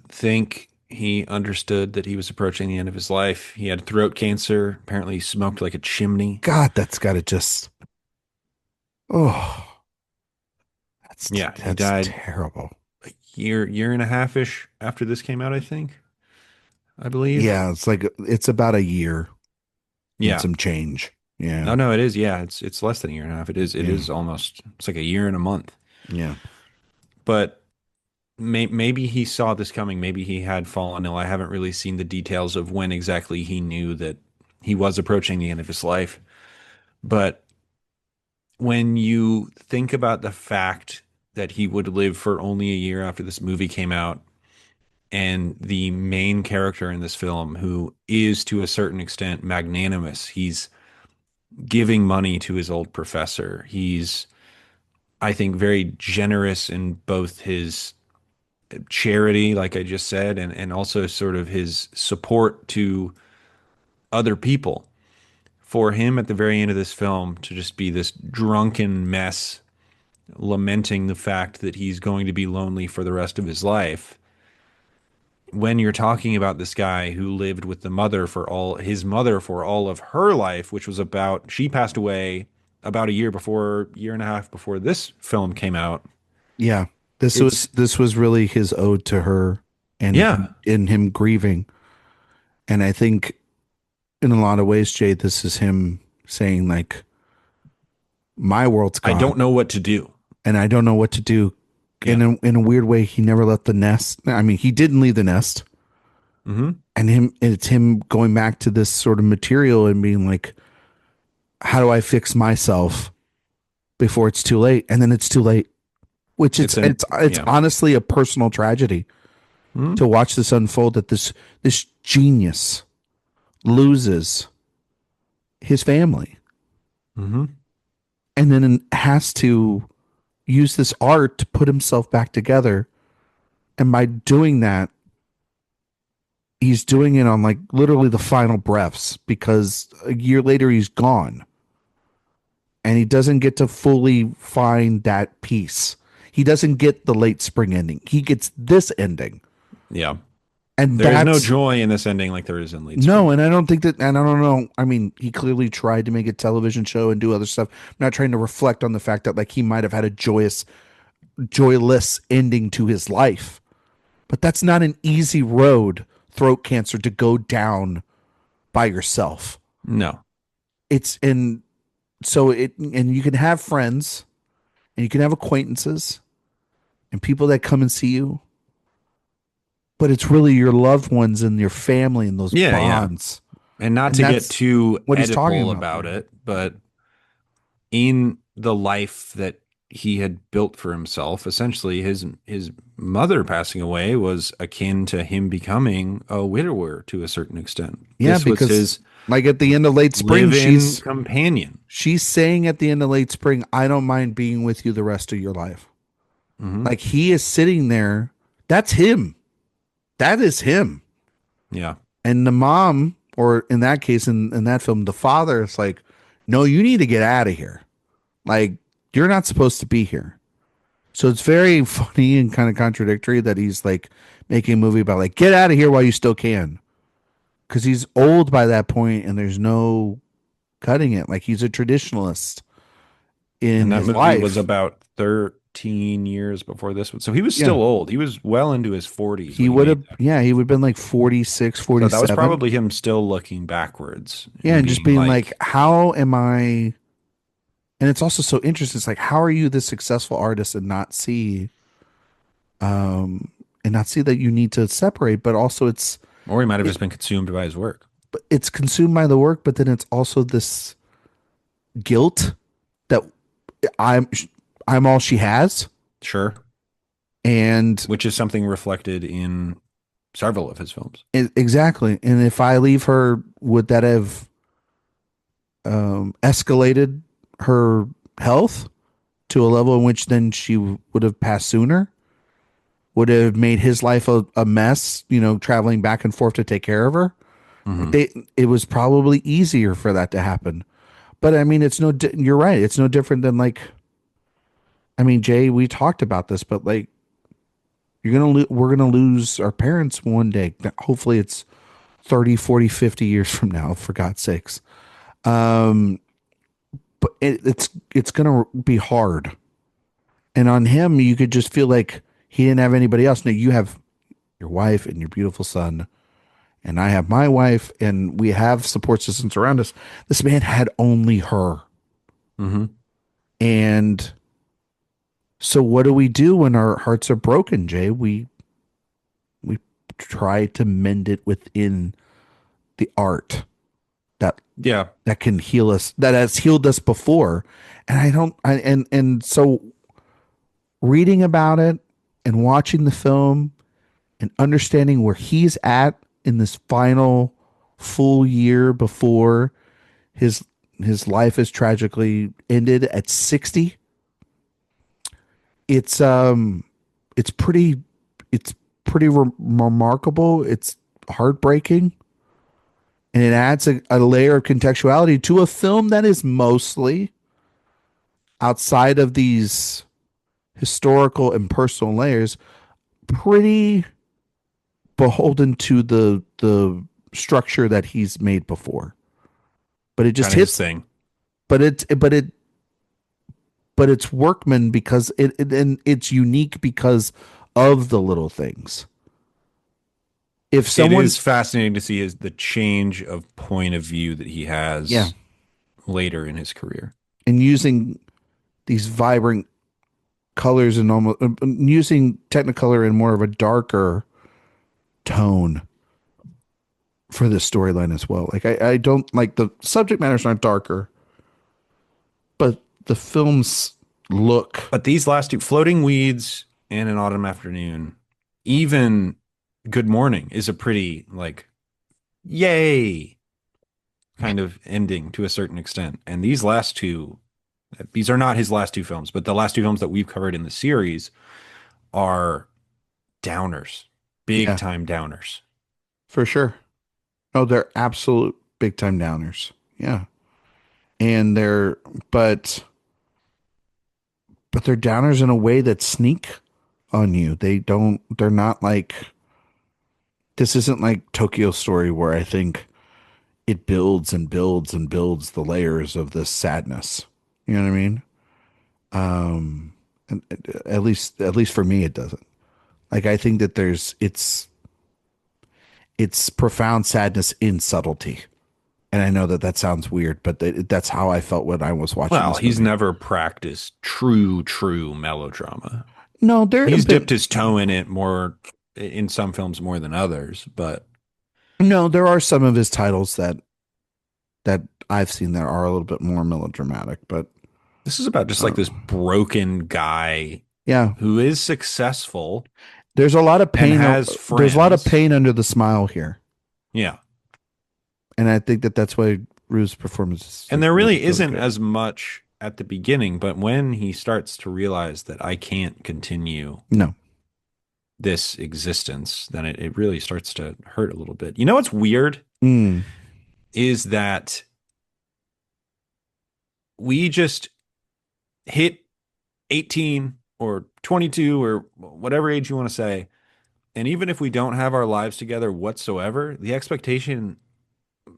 think he understood that he was approaching the end of his life. He had throat cancer. Apparently, he smoked like a chimney. God, that's got to just, oh, Yeah. He that's died terrible. a year and a half ish after this came out, I think, I believe. Yeah, it's like it's about a year and Yeah. some change. Yeah, Oh, no, it is. Yeah. It's less than a year and a half. It yeah, is almost, it's like a year and a month. yeah. But maybe he saw this coming. Maybe he had fallen ill. I haven't really seen the details of when exactly he knew that he was approaching the end of his life. But when you think about the fact that he would live for only a year after this movie came out, and the main character in this film, who is to a certain extent magnanimous. He's giving money to his old professor. He's, I think, very generous in both his charity, like I just said, and also sort of his support to other people. For him at the very end of this film to just be this drunken mess, lamenting the fact that he's going to be lonely for the rest of his life. When you're talking about this guy who lived with the mother for all his mother for all of her life, which was about, she passed away about a year and a half before this film came out. Yeah. It's, This was really his ode to her and yeah, him grieving. And I think in a lot of ways, Jay, this is him saying like, my world's I gone don't know what to do. and I don't know what to do. Yeah. And in a weird way, he never left the nest. I mean, he didn't leave the nest. Mm-hmm. And it's him going back to this sort of material and being like, how do I fix myself before it's too late? And then it's too late, which it's Yeah. honestly a personal tragedy Mhm. to watch this unfold, that this genius loses his family Mhm. and then has to use this art to put himself back together. And by doing that, he's doing it on like literally the final breaths, because a year later he's gone and he doesn't get to fully find that peace. He doesn't get the late spring ending. He gets this ending. Yeah. And There is no that's joy in this ending like there is in Late no, Spring. and I don't think that, and I don't know. I mean, he clearly tried to make a television show and do other stuff. I'm not trying to reflect on the fact that like he might have had a joyless ending to his life, but that's not an easy road, throat cancer, to go down by yourself. No. It's and so it, and you can have friends and you can have acquaintances and people that come and see you, but it's really your loved ones and your family and those Yeah, yeah. bonds. And not And to get that's too what he's talking Oedipal about about there. it, but in the life that he had built for himself, essentially his mother passing away was akin to him becoming a widower to a certain extent. Yeah, This was because his like at the end of late spring, live-in companion. she's saying at the end of late spring, I don't mind being with you the rest of your life. Hmm. Like he is sitting there. That's him. That is him. Yeah. And the mom, or in that case, in that film, the father is like, no, you need to get out of here. Like, you're not supposed to be here. So it's very funny and kind of contradictory that he's like making a movie about like, get out of here while you still can. Because he's old by that point and there's no cutting it. Like he's a traditionalist in And that his movie was life. about 13 years before this one. So he was Yeah. still old. He was well into his 40s He when he would made have, that. yeah, he would have been like 46, So that was 47. probably him still looking backwards Yeah. and And just being being like, like, how am I? And it's also so interesting. It's like, how are you this successful artist um, and not see that you need to separate, but also or he might have it, just been consumed by his work. it's consumed by the work, but then it's also this guilt that I'm, I'm all she has. Sure. And Which is something reflected in several of his films. exactly. And if I leave her, would that have escalated her health to a level in which then she would have passed sooner? Would have made his life a mess, traveling back and forth to take care of her. Hmm. It was probably easier for that to happen. But I mean, you're right. It's no different than like, I mean, Jay, we talked about this, but like, we're going to lose our parents one day. Hopefully it's 30, 40, 50 years from now, for God's sakes. Um, but it's going to be hard. And on him, you could just feel like he didn't have anybody else. Now you have your wife and your beautiful son, and I have my wife, and we have support systems around us. This man had only her. Hmm. And so what do we do when our hearts are broken, Jay? We try to mend it within the art that Yeah. that can heal us, that has healed us before. And I don't I and so reading about it and watching the film and understanding where he's at in this final full year before his his life is tragically ended at 60. It's it's pretty it's pretty remarkable. It's heartbreaking, and it adds a layer of contextuality to a film that is mostly outside of these historical and personal layers pretty beholden to the structure that he's made before. But it just Kind of his hits. thing. But it's workman because and it's unique because of the little things. If It someone, is fascinating to see the change of point of view that he yeah, has later in his career. and using these vibrant colors and almost using Technicolor in more of a darker tone for this storyline as well. Like I don't like the subject matters aren't darker, but the film's look. But these last two, Floating Weeds and An Autumn Afternoon, even Good Morning is a pretty like yay kind of ending to a certain extent. And these last two, these are not his last two films, but the last two films that we've covered in the series are downers, big Yeah, time downers. for sure. Oh, they're absolute big time downers. Yeah. And but they're downers in a way that sneak on you. They're not like, this isn't like Tokyo Story where I think it builds and builds and builds the layers of this sadness. You know what I mean? And at least for me, it doesn't. Like I think that it's profound sadness in subtlety. And I know that that sounds weird, but that's how I felt when I was watching Well, this he's movie. never practiced true melodrama. No, there He's have been dipped his toe in it more in some films more than others, but no, there are some of his titles that I've seen that are a little bit more melodramatic, but this is about just like uh, this broken guy yeah, who is successful there's a lot of and pain. has There's a lot of friends. pain under the smile here, Yeah. and I think that that's why Rue's performance is And like there really, really really isn't good. as much at the beginning, but when he starts to realize that I can't continue No, this existence, then it really starts to hurt a little bit. You know what's weird mm, is that we just hit 18 or 22 or whatever age you want to say. And even if we don't have our lives together whatsoever, the expectation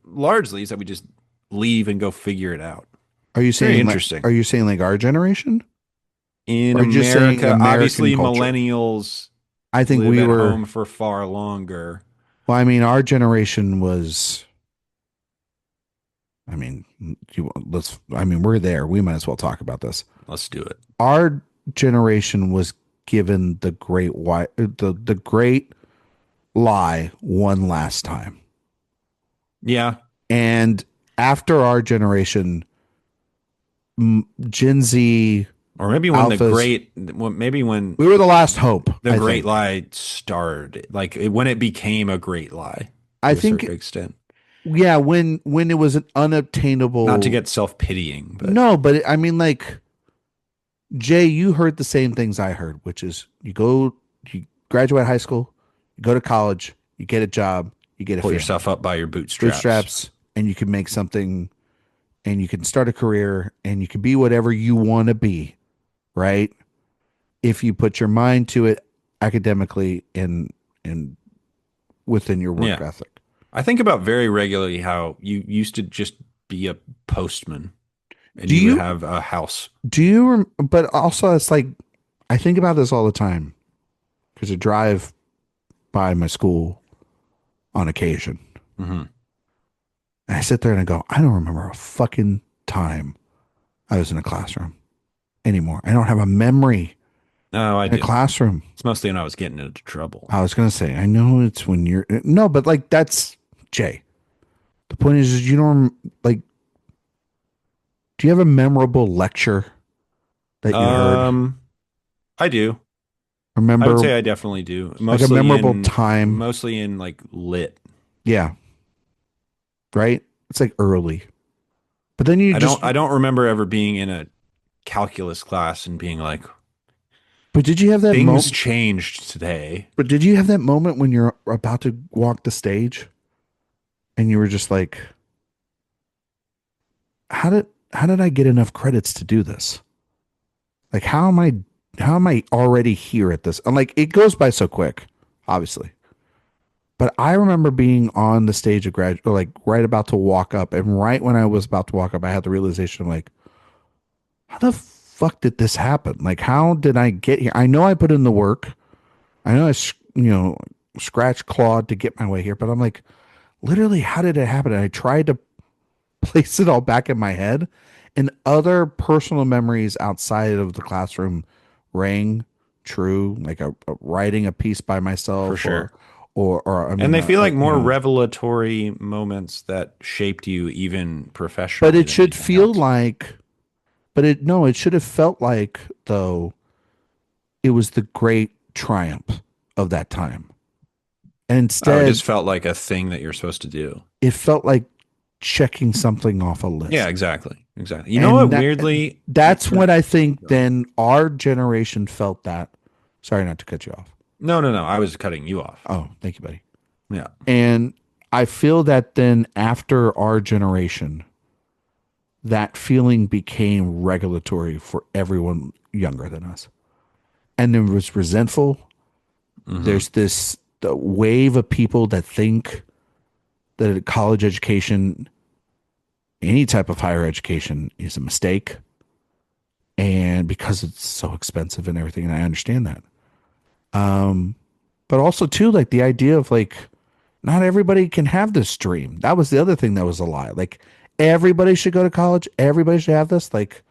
largely is that we just leave and go figure it out. are you Very saying like interesting. are you saying like our generation, In or are you just saying America, American obviously, culture? millennials I think live we at were. home for far longer. Well, I mean, our generation was. I mean, let's. I mean, we're there. We might as well talk about this. Let's do it. Our generation was given the the great lie one last time, Yeah. and after our generation, Gen Z Or maybe when alphas, maybe when we were the last hope. the I great think. lie started, like when it became a great lie I to a think. certain extent. Yeah, when it was an Not to unobtainable. get self-pitying, but No, but I mean, like, Jay, you heard the same things I heard, which is you graduate high school, you go to college, you get a job, you get a pull family, yourself up by your bootstraps. bootstraps, and you can make something, and you can start a career, and you can be whatever you want to be, right? If you put your mind to it academically and within your work Yeah. ethic. I think about very regularly how you used to just be a postman and Do you would you have a house. but also it's like, I think about this all the time because I drive by my school on occasion. Hmm. And I sit there and I go, I don't remember a fucking time I was in a classroom anymore. I don't have a memory No, I in a do. classroom. It's mostly when I was getting into trouble. I was going to say, I know it's when you're, no, but like that's Jay. The point is you don't, like, do you have a memorable lecture that you heard? I do. I would Remember say I definitely do. like a memorable time? Mostly in like lit. Yeah, right? It's like early. But then you just I don't remember ever being in a calculus class and being like, but did you have that things moment changed today. but did you have that moment when you're about to walk the stage and you were just like, how did I get enough credits to do this? Like how am I already here at this? And like it goes by so quick, obviously. But I remember being on the stage of grad, or like right about to walk up, and right when I was about to walk up, I had the realization of like, how the fuck did this happen? Like, how did I get here? I know I put in the work. I know scratched, clawed to get my way here, but I'm like, literally, how did it happen? And I tried to place it all back in my head, and other personal memories outside of the classroom rang true, like writing a piece by For myself, sure. or I And mean, they feel like you more know, revelatory moments that shaped you even but professionally it than should anything feel else. like, but it no, it should have felt like though it was the great triumph of that time, and Oh, it instead just felt like a thing that you're supposed to do. it felt like checking something off a Yeah, list. exactly. Exactly. You know And what, weirdly, that's what I think then our generation felt that. Sorry not to cut you off. no, no, no. I was cutting you off. Oh, thank you, buddy. Yeah. And I feel that then after our generation, that feeling became regulatory for everyone younger than us. And there was resentful. Hmm. There's this the wave of people that think that a college education, any type of higher education, is a mistake. And because it's so expensive and everything, and I understand that. Um, but also too, like the idea of like not everybody can have this dream. That was the other thing that was a lie. Like everybody should go to college. Everybody should have this. Like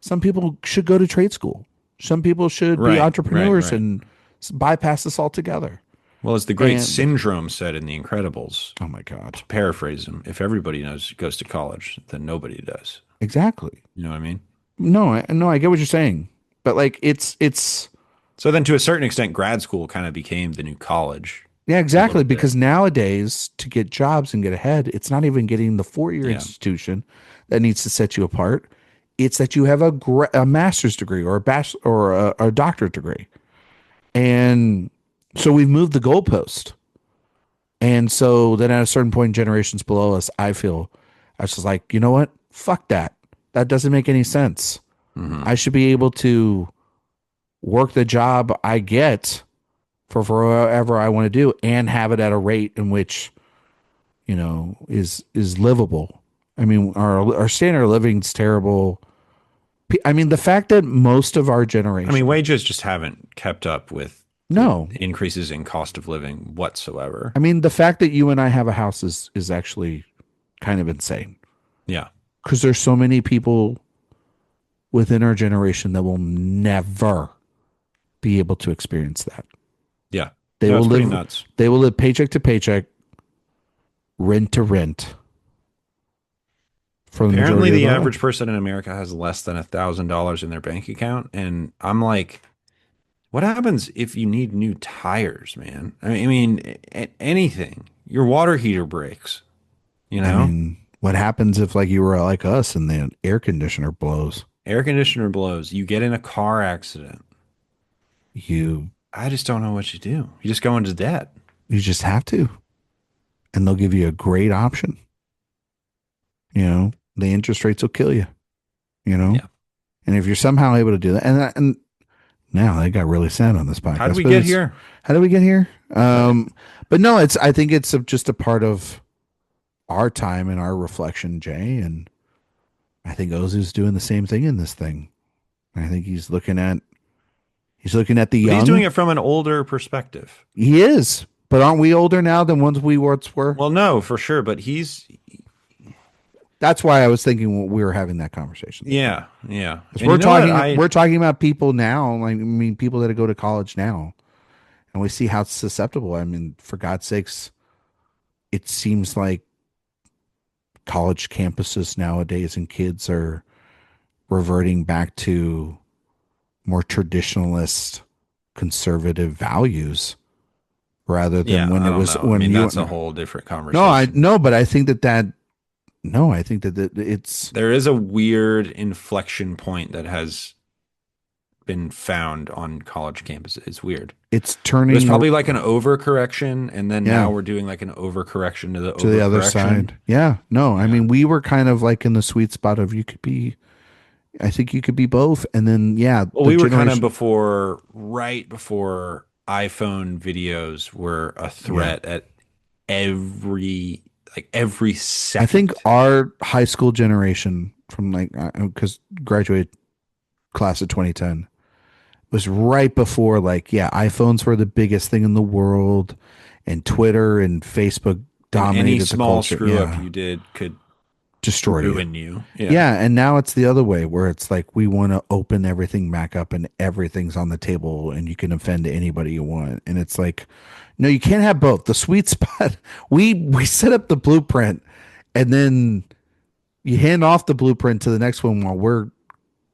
some people should go to trade school. Some people should be Right, right, entrepreneurs right. and bypass this altogether. Well, as the great And Syndrome said in The Incredibles, oh my god, to paraphrase him, if everybody knows goes to college, then nobody does. exactly. You know what I mean? No, I get what you're saying, but like it's So then, to a certain extent, grad school kind of became the new college yeah, a exactly. little bit. Because nowadays, to get jobs and get ahead, it's not even getting the 4 year Yeah. institution that needs to set you apart. It's that you have a master's degree or a bachelor or a doctorate degree, and so we've moved the goalpost. And so then, at a certain point, generations below us, I was just like, you know what? Fuck that. That doesn't make any sense. Hmm. I should be able to work the job I get for whatever I want to do and have it at a rate in which is livable. I mean, our standard of living's terrible. I mean, the fact that most of our I mean, generation, wages just haven't kept up with the no, increases in cost of living whatsoever. I mean, the fact that you and I have a house is actually kind of insane Yeah. because there's so many people within our generation that will never be able to experience that. Yeah. They No, will it's pretty live, nuts. they will live paycheck to paycheck, rent to rent for the Apparently, majority of the their average life. person in America has less than $1,000 in their bank account. And I'm like, what happens if you need new tires, man? I mean, anything. Your water heater breaks, you I know? mean, what happens if like you were like us and the air conditioner blows? Air conditioner blows. You get in a car accident. You I just don't know what you do. You just go into debt. you just have to, and they'll give you a great option. The interest rates will kill you. You know, Yeah. and if you're somehow able to do that, and now they got really sad on this How did podcast, we but get it's here? how did we get here? Uh, But no, I think it's just a part of our time and our reflection, Jay, and I think Ozu's doing the same thing in this thing. I think he's looking at the But he's doing young. it from an older perspective. He is, but aren't we older now than once we once were? Well, no, for sure. But he's, That's why I was thinking when we were having that conversation. yeah, yeah. 'Cause And you know what? we're talking about people now, like I mean people that go to college now, and we see how susceptible. I mean, for God's sakes, it seems like college campuses nowadays and kids are reverting back to more traditionalist conservative values rather than Yeah, when I it don't was know. I when mean, you that's a whole different no I conversation. no but I think that no I think that it's There is a weird inflection point that has been found on college campuses. It's weird. it's It was turning probably like an overcorrection, and then yeah now we're doing like an overcorrection to the to the other overcorrection. side. Yeah, no, I Yeah. mean we were kind of like in the sweet spot of you could be. I think you could be both, and then yeah, Well, the we were kind of generation. before, right before iPhone videos were a Yeah, threat at every every I think second. our high school generation from like because graduated class of 2010 was right before like yeah iPhones were the biggest thing in the world, and Twitter and Facebook And any dominated the small culture. screw up Yeah, you did could destroy you. ruin you. Yeah. Yeah, and now it's the other way where it's like we want to open everything back up and everything's on the table and you can offend anybody you want. And it's like, no, you can't have both. The sweet spot, we set up the blueprint and then you hand off the blueprint to the next one while we're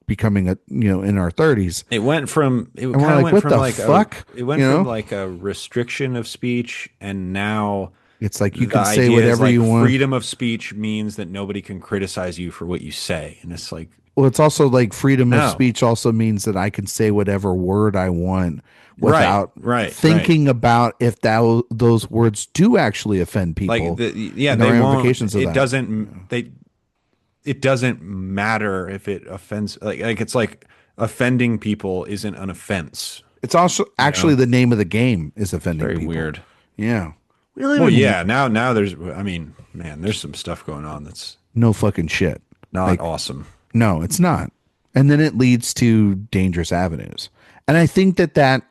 becoming in our 30s. It And we're kind of like, went what from the like a fuck? it went You from know? like a restriction of speech, and now It's like you the can say idea is whatever like you want. freedom of speech means that nobody can criticize you for what you say. And it's like, Well, it's also like freedom of no. speech also means that I can say whatever word I want Right, without right, right. thinking about if those words do actually offend Like people yeah, and the they won't ramifications of that. it doesn't matter if it offends, like it's like offending people isn't an offense, It's also you actually know? the name of the game is It's offending very people. weird. Yeah. We live Well, in yeah, now there's, I mean, man, there's some stuff going on that's no fucking shit. not Like, awesome. no, it's not. And then it leads to dangerous avenues. And I think that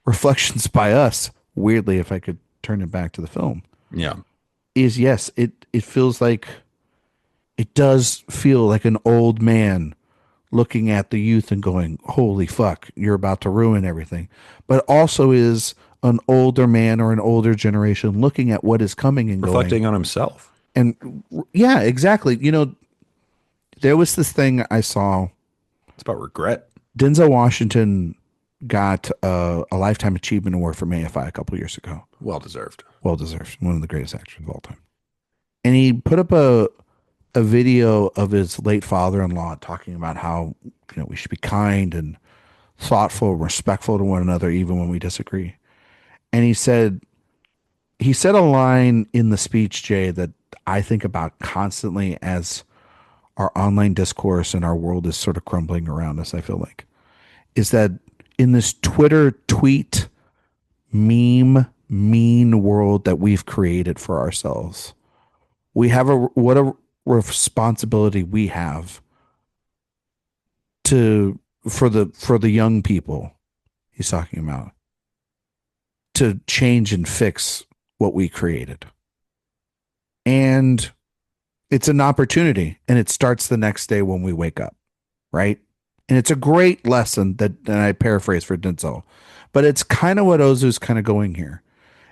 reflections by us, weirdly, if I could turn it back to the film, Yeah. is yes, it feels like it does feel like an old man looking at the youth and going, "Holy fuck, you're about to ruin everything." But also is an older man or an older generation looking at what is coming and going, Reflecting on himself. and yeah, exactly. There was this thing I saw. It's about regret. Denzel Washington got a lifetime achievement award from AFI a couple years ago. Well deserved. Well deserved. One of the greatest actors of all time. And he put up a video of his late father-in-law talking about how we should be kind and thoughtful, respectful to one another, even when we disagree. And he said a line in the speech, Jay, that I think about constantly as our online discourse and our world is sort of crumbling around us. I feel like is that in this Twitter tweet meme mean world that we've created for ourselves, we have what a responsibility we have to for the young people he's talking about to change and fix what we created. And it's an opportunity and it starts the next day when we wake up, right? And it's a great lesson that, and I paraphrase for Denzel, but it's kind of what Ozu's kind of going here.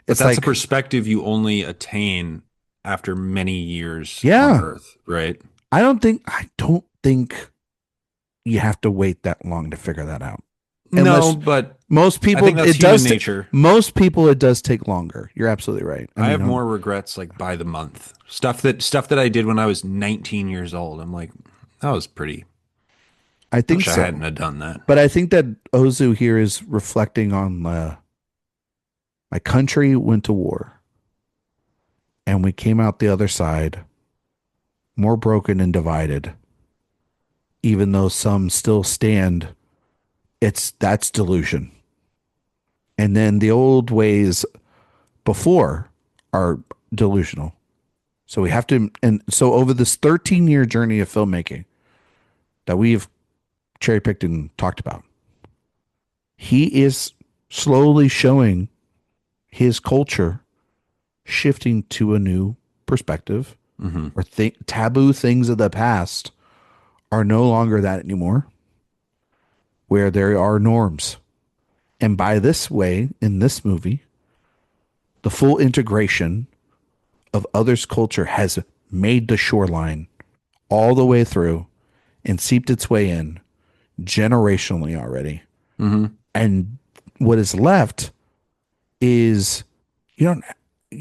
But It's that's a like, perspective you only attain after many years on yeah, Earth, right? I don't think you have to wait that long to figure that out. No, Unless but most I people, think that's it human does. nature. Most people, it does take longer. You're absolutely right. I I mean, have more regrets like by the month. Stuff that I did when I was 19 years old. I'm like, that was pretty. I I think wish I so. hadn't have done that. But I think that Ozu here is reflecting on my country went to war and we came out the other side more broken and divided, even though some still stand. That's delusion. And then the old ways before are delusional. So we have to, and so over this 13-year journey of filmmaking that we've cherry picked and talked about, he is slowly showing his culture shifting to a new perspective Hmm. where taboo things of the past are no longer that anymore, where there are norms. And by this way, in this movie, the full integration of others' culture has made the shoreline all the way through and seeped its way in generationally already. Hmm. And what is left is you don't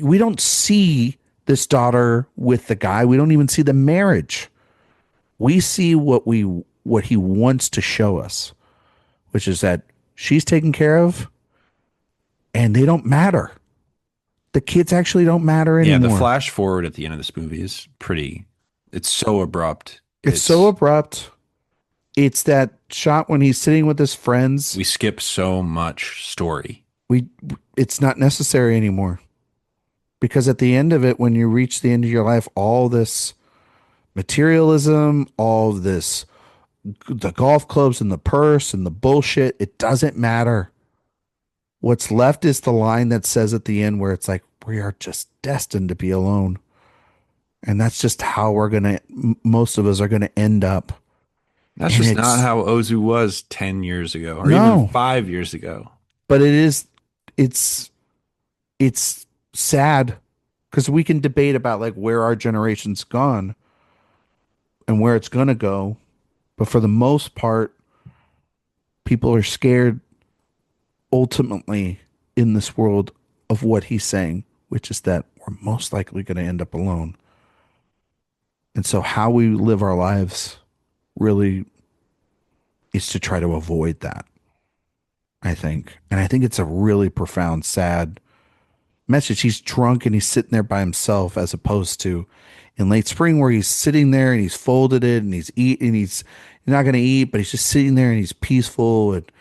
we don't see this daughter with the guy. We don't even see the marriage. We see what he wants to show us, which is that she's taken care of and they don't matter. The kids actually don't matter Yeah, the anymore. flash forward at the end of this movie is pretty, it's so abrupt. It's so abrupt. It's that shot when he's sitting with his friends. We skip so much story. We it's not necessary anymore. Because at the end of it, when you reach the end of your life, all this materialism, all this, the golf clubs and the purse and the bullshit, it doesn't matter. What's left is the line that says at the end where it's like, we are just destined to be alone. And that's just how most of us are going to end up. That's And just it's not how Ozu was 10 years ago or even no, 5 years ago. but it's, it's sad because we can debate about like where our generation's gone and where it's going to go. But for the most part, people are scared ultimately in this world of what he's saying, which is that we're most likely going to end up alone. And so how we live our lives really is to try to avoid that, I think. And I think it's a really profound, sad message. He's drunk and he's sitting there by himself as opposed to in Late Spring where he's sitting there and he's folded it and he's eating, he's not going to eat, but he's just sitting there and he's peaceful and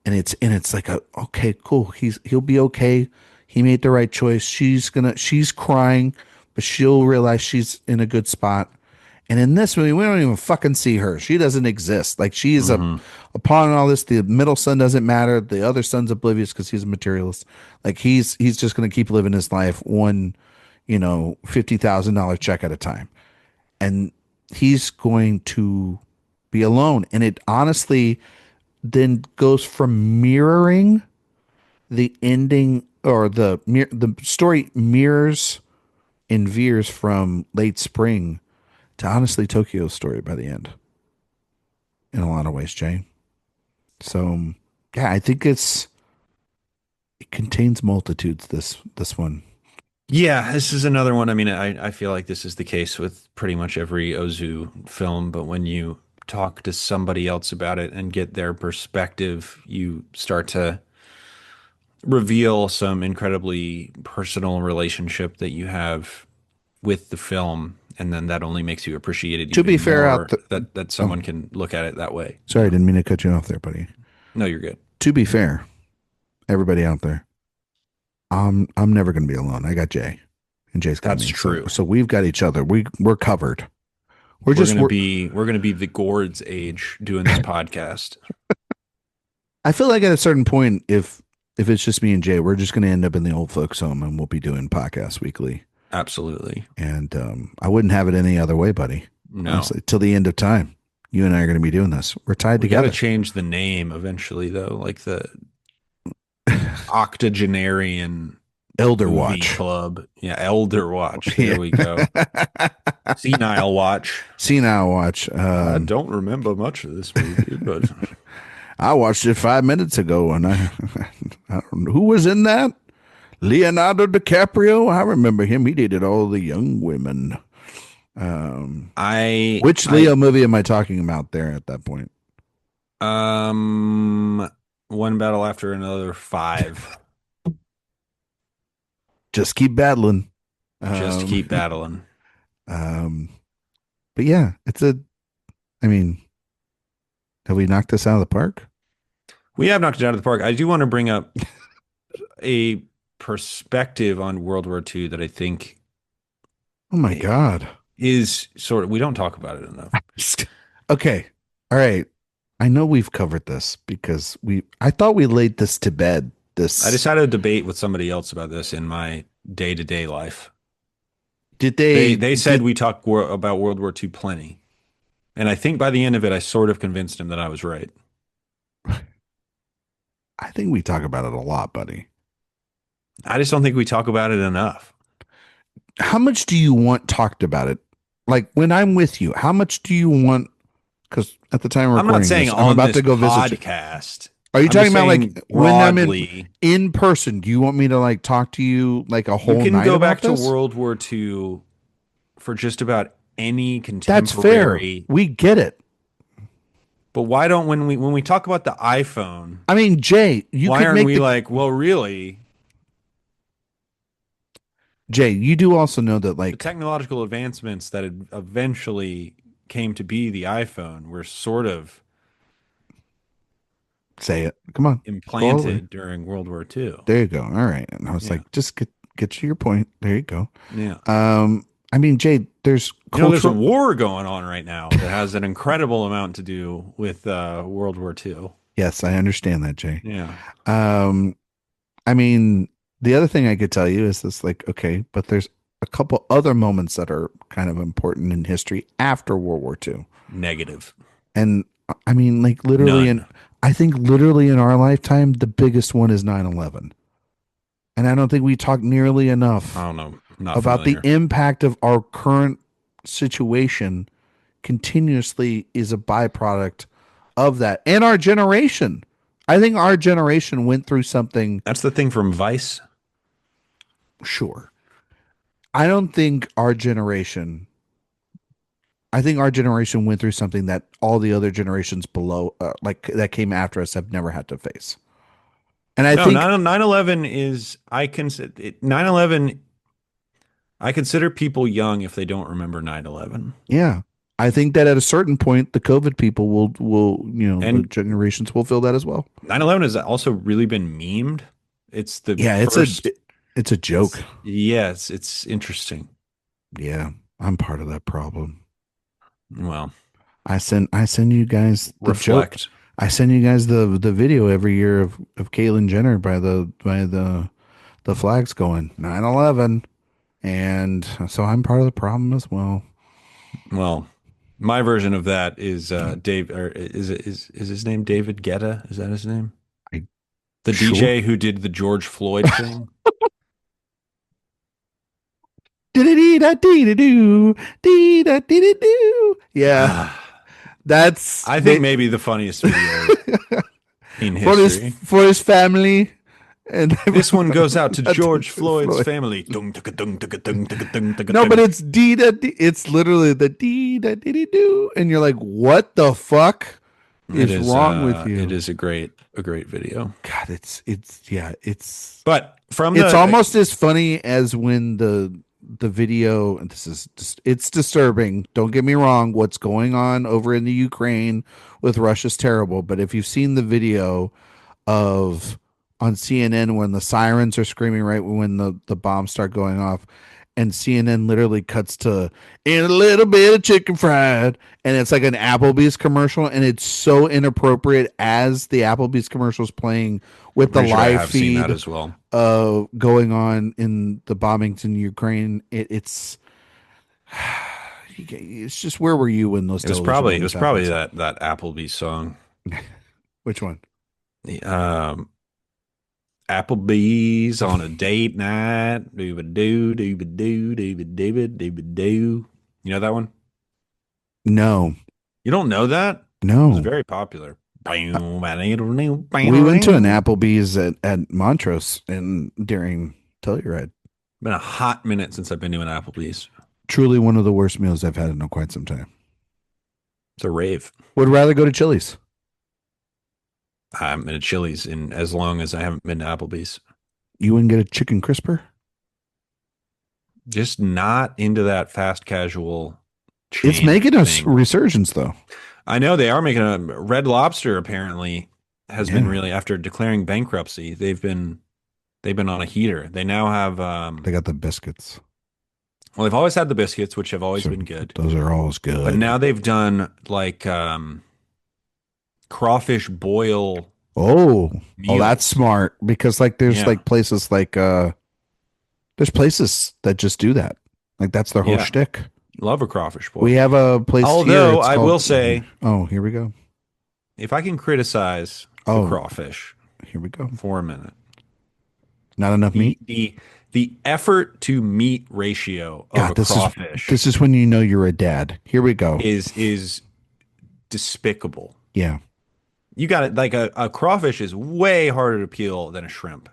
it's like okay, cool. He'll be okay. He made the right choice. She's crying, but she'll realize she's in a good spot. And in this movie, we don't even fucking see her. She doesn't exist. Like she is a pawn in all this. The middle son doesn't matter. The other son's oblivious because he's a materialist. Like he's just gonna keep living his life one, $50,000 check at a time. And he's going to be alone. And it honestly then goes from mirroring the ending or the story mirrors and veers from Late Spring to honestly Tokyo's story by the end in a lot of ways, Jay. So yeah, I think it contains multitudes, this one. Yeah, this is another one. I mean, I feel like this is the case with pretty much every Ozu film, but when you talk to somebody else about it and get their perspective, you start to reveal some incredibly personal relationship that you have with the film, and then that only makes you appreciate it To be even fair, more that someone can look at it that way. sorry, I didn't mean to cut you off there, buddy. No, you're good. To be fair, everybody out there, I'm never gonna be alone. I got Jay, and Jay's got That's me. true. So we've got each other. We're covered. We're gonna be the Gourds age doing this podcast. I feel like at a certain point, if it's just me and Jay, we're just gonna end up in the old folks' home, and we'll be doing podcasts weekly. Absolutely. And I wouldn't have it any other way, buddy. No. Honestly, till the end of time, you and I are going to be doing this. We're tied We got together. to change the name eventually, though, like the octogenarian Elder movie Watch club. Yeah, Elder Watch. There we go. Senile Watch. Senile Watch. I don't remember much of this movie, but I watched it 5 minutes ago, and I don't know who was in that. Leonardo DiCaprio. I remember him. He dated all the young women. Which Leo movie am I talking about there at that point? One Battle After Another 5. Just keep battling. Just keep battling. But yeah, I mean, have we knocked this out of the park? We have knocked it out of the park. I do want to bring up a perspective on World War II that I think Oh my God. is sort of, we don't talk about it enough. Okay. All right. I know we've covered this because I thought we laid this to bed. I decided to debate with somebody else about this in my day-to-day life. Did they said we talk about World War II plenty. And I think by the end of it, I sort of convinced him that I was right. I think we talk about it a lot, buddy. I just don't think we talk about it enough. How much do you want talked about it? Like when I'm with you, how much do you want? Because at the time we're I'm not saying I'm on about this to go visit you. podcast. Are you I'm talking just about saying like when I'm broadly. in person? Do you want me to like talk to you like a You whole can night go about back to this? World War II for just about any That's fair. contemporary. We get it. But why don't when we talk about the iPhone, I mean, Jay, you why could aren't make we the like, well, really, Jay, you do also know that the like technological advancements that had eventually came to be the iPhone were sort of say it. Come on. Go all the way. implanted during World War II. There you go. All right. And I was Yeah. like, just get to your point. There you go. Yeah. I mean, Jay, there's You know, there's a cultural war going on right now that has an incredible amount to do with World War II. Yes, I understand that, Jay. Yeah. Um, I mean, the other thing I could tell you is this like, okay, but there's a couple other moments that are kind of important in history after World War II. Negative. And I mean, like literally, None. I think literally in our lifetime, the biggest one is 9/11. And I don't think we talk nearly enough I don't know. Not about the familiar. impact of our current situation continuously is a byproduct of that. And our generation. I think our generation went through something, That's the thing from Vice. sure. I don't think our generation, I think our generation went through something that all the other generations below, like that came after us, have never had to face. And I No, think, 9/11 is I consider 9/11. I consider people young if they don't remember 9/11. yeah, I think that at a certain point, the COVID people the And generations will feel that as well. 9/11 has also really been memed. It's the Yeah, first. it's a joke. Yes, it's interesting. Yeah, I'm part of that problem. Well, I send you guys the joke. reflect. I send you guys the video every year of Caitlyn Jenner by the flags going 9/11, and so I'm part of the problem as well. Well, my version of that is Dave, or is his name David Guetta? Is that his name? I The sure. DJ who did the George Floyd thing. Yeah, that's I think maybe the funniest video in history. for his family and This one goes out to that's George Floyd's Floyd. family. Dung, ticka, dung, ticka, dung, ticka, dung, ticka, No, but dung. it's it's literally the do, and you're like, what the fuck is wrong with It you? is a great video. God, it's yeah, But from it's the almost as funny as when the video, and this is just, it's disturbing. Don't get me wrong, what's going on over in the Ukraine with Russia's terrible, but if you've seen the video of on CNN when the sirens are screaming right when the bombs start going off, and CNN literally cuts to in a little bit of chicken fried, and it's like an Applebee's commercial, and it's so inappropriate as the Applebee's commercials playing with I'm the pretty sure I live have seen that feed as well. going on in the bombings in Ukraine. It's just, where were you when those television It moments was happened? probably that Applebee's song. Which one? The, Applebee's on a date night. Dooba doo, dooba doo, dooba dooba dooba doo. You know that one? No, You don't know that? It was no. very popular. Uh, Been We went to an Applebee's at Montrose and during Telluride. a hot minute since I've been to an Applebee's. Truly one of the worst meals I've had in quite some time. It's a rave. Would rather go to Chili's. I'm in a Chili's in as long as I haven't been to Applebee's. You wouldn't get a chicken crisper? Just not into that fast casual It's chain making a thing. resurgence though. I know they are making a Red Lobster apparently has been Yeah. really after declaring bankruptcy. They've been on a heater. They now have They got the biscuits. well, they've always had the biscuits, which have always So been good. those are always good. But now they've done like crawfish boil oh, meals. that's smart because like there's Yeah. like places like there's places that just do that. Like that's their whole Yeah. shtick. Love a crawfish boil. We have a place here. Although it's I called- will say, oh, here we go. if I can criticize Oh. the crawfish Here we go. for a minute, Not enough the meat. the effort to meat ratio of God, a this crawfish is when you know you're a dad. Here we go. is despicable. Yeah. You got it. Like a crawfish is way harder to peel than a shrimp.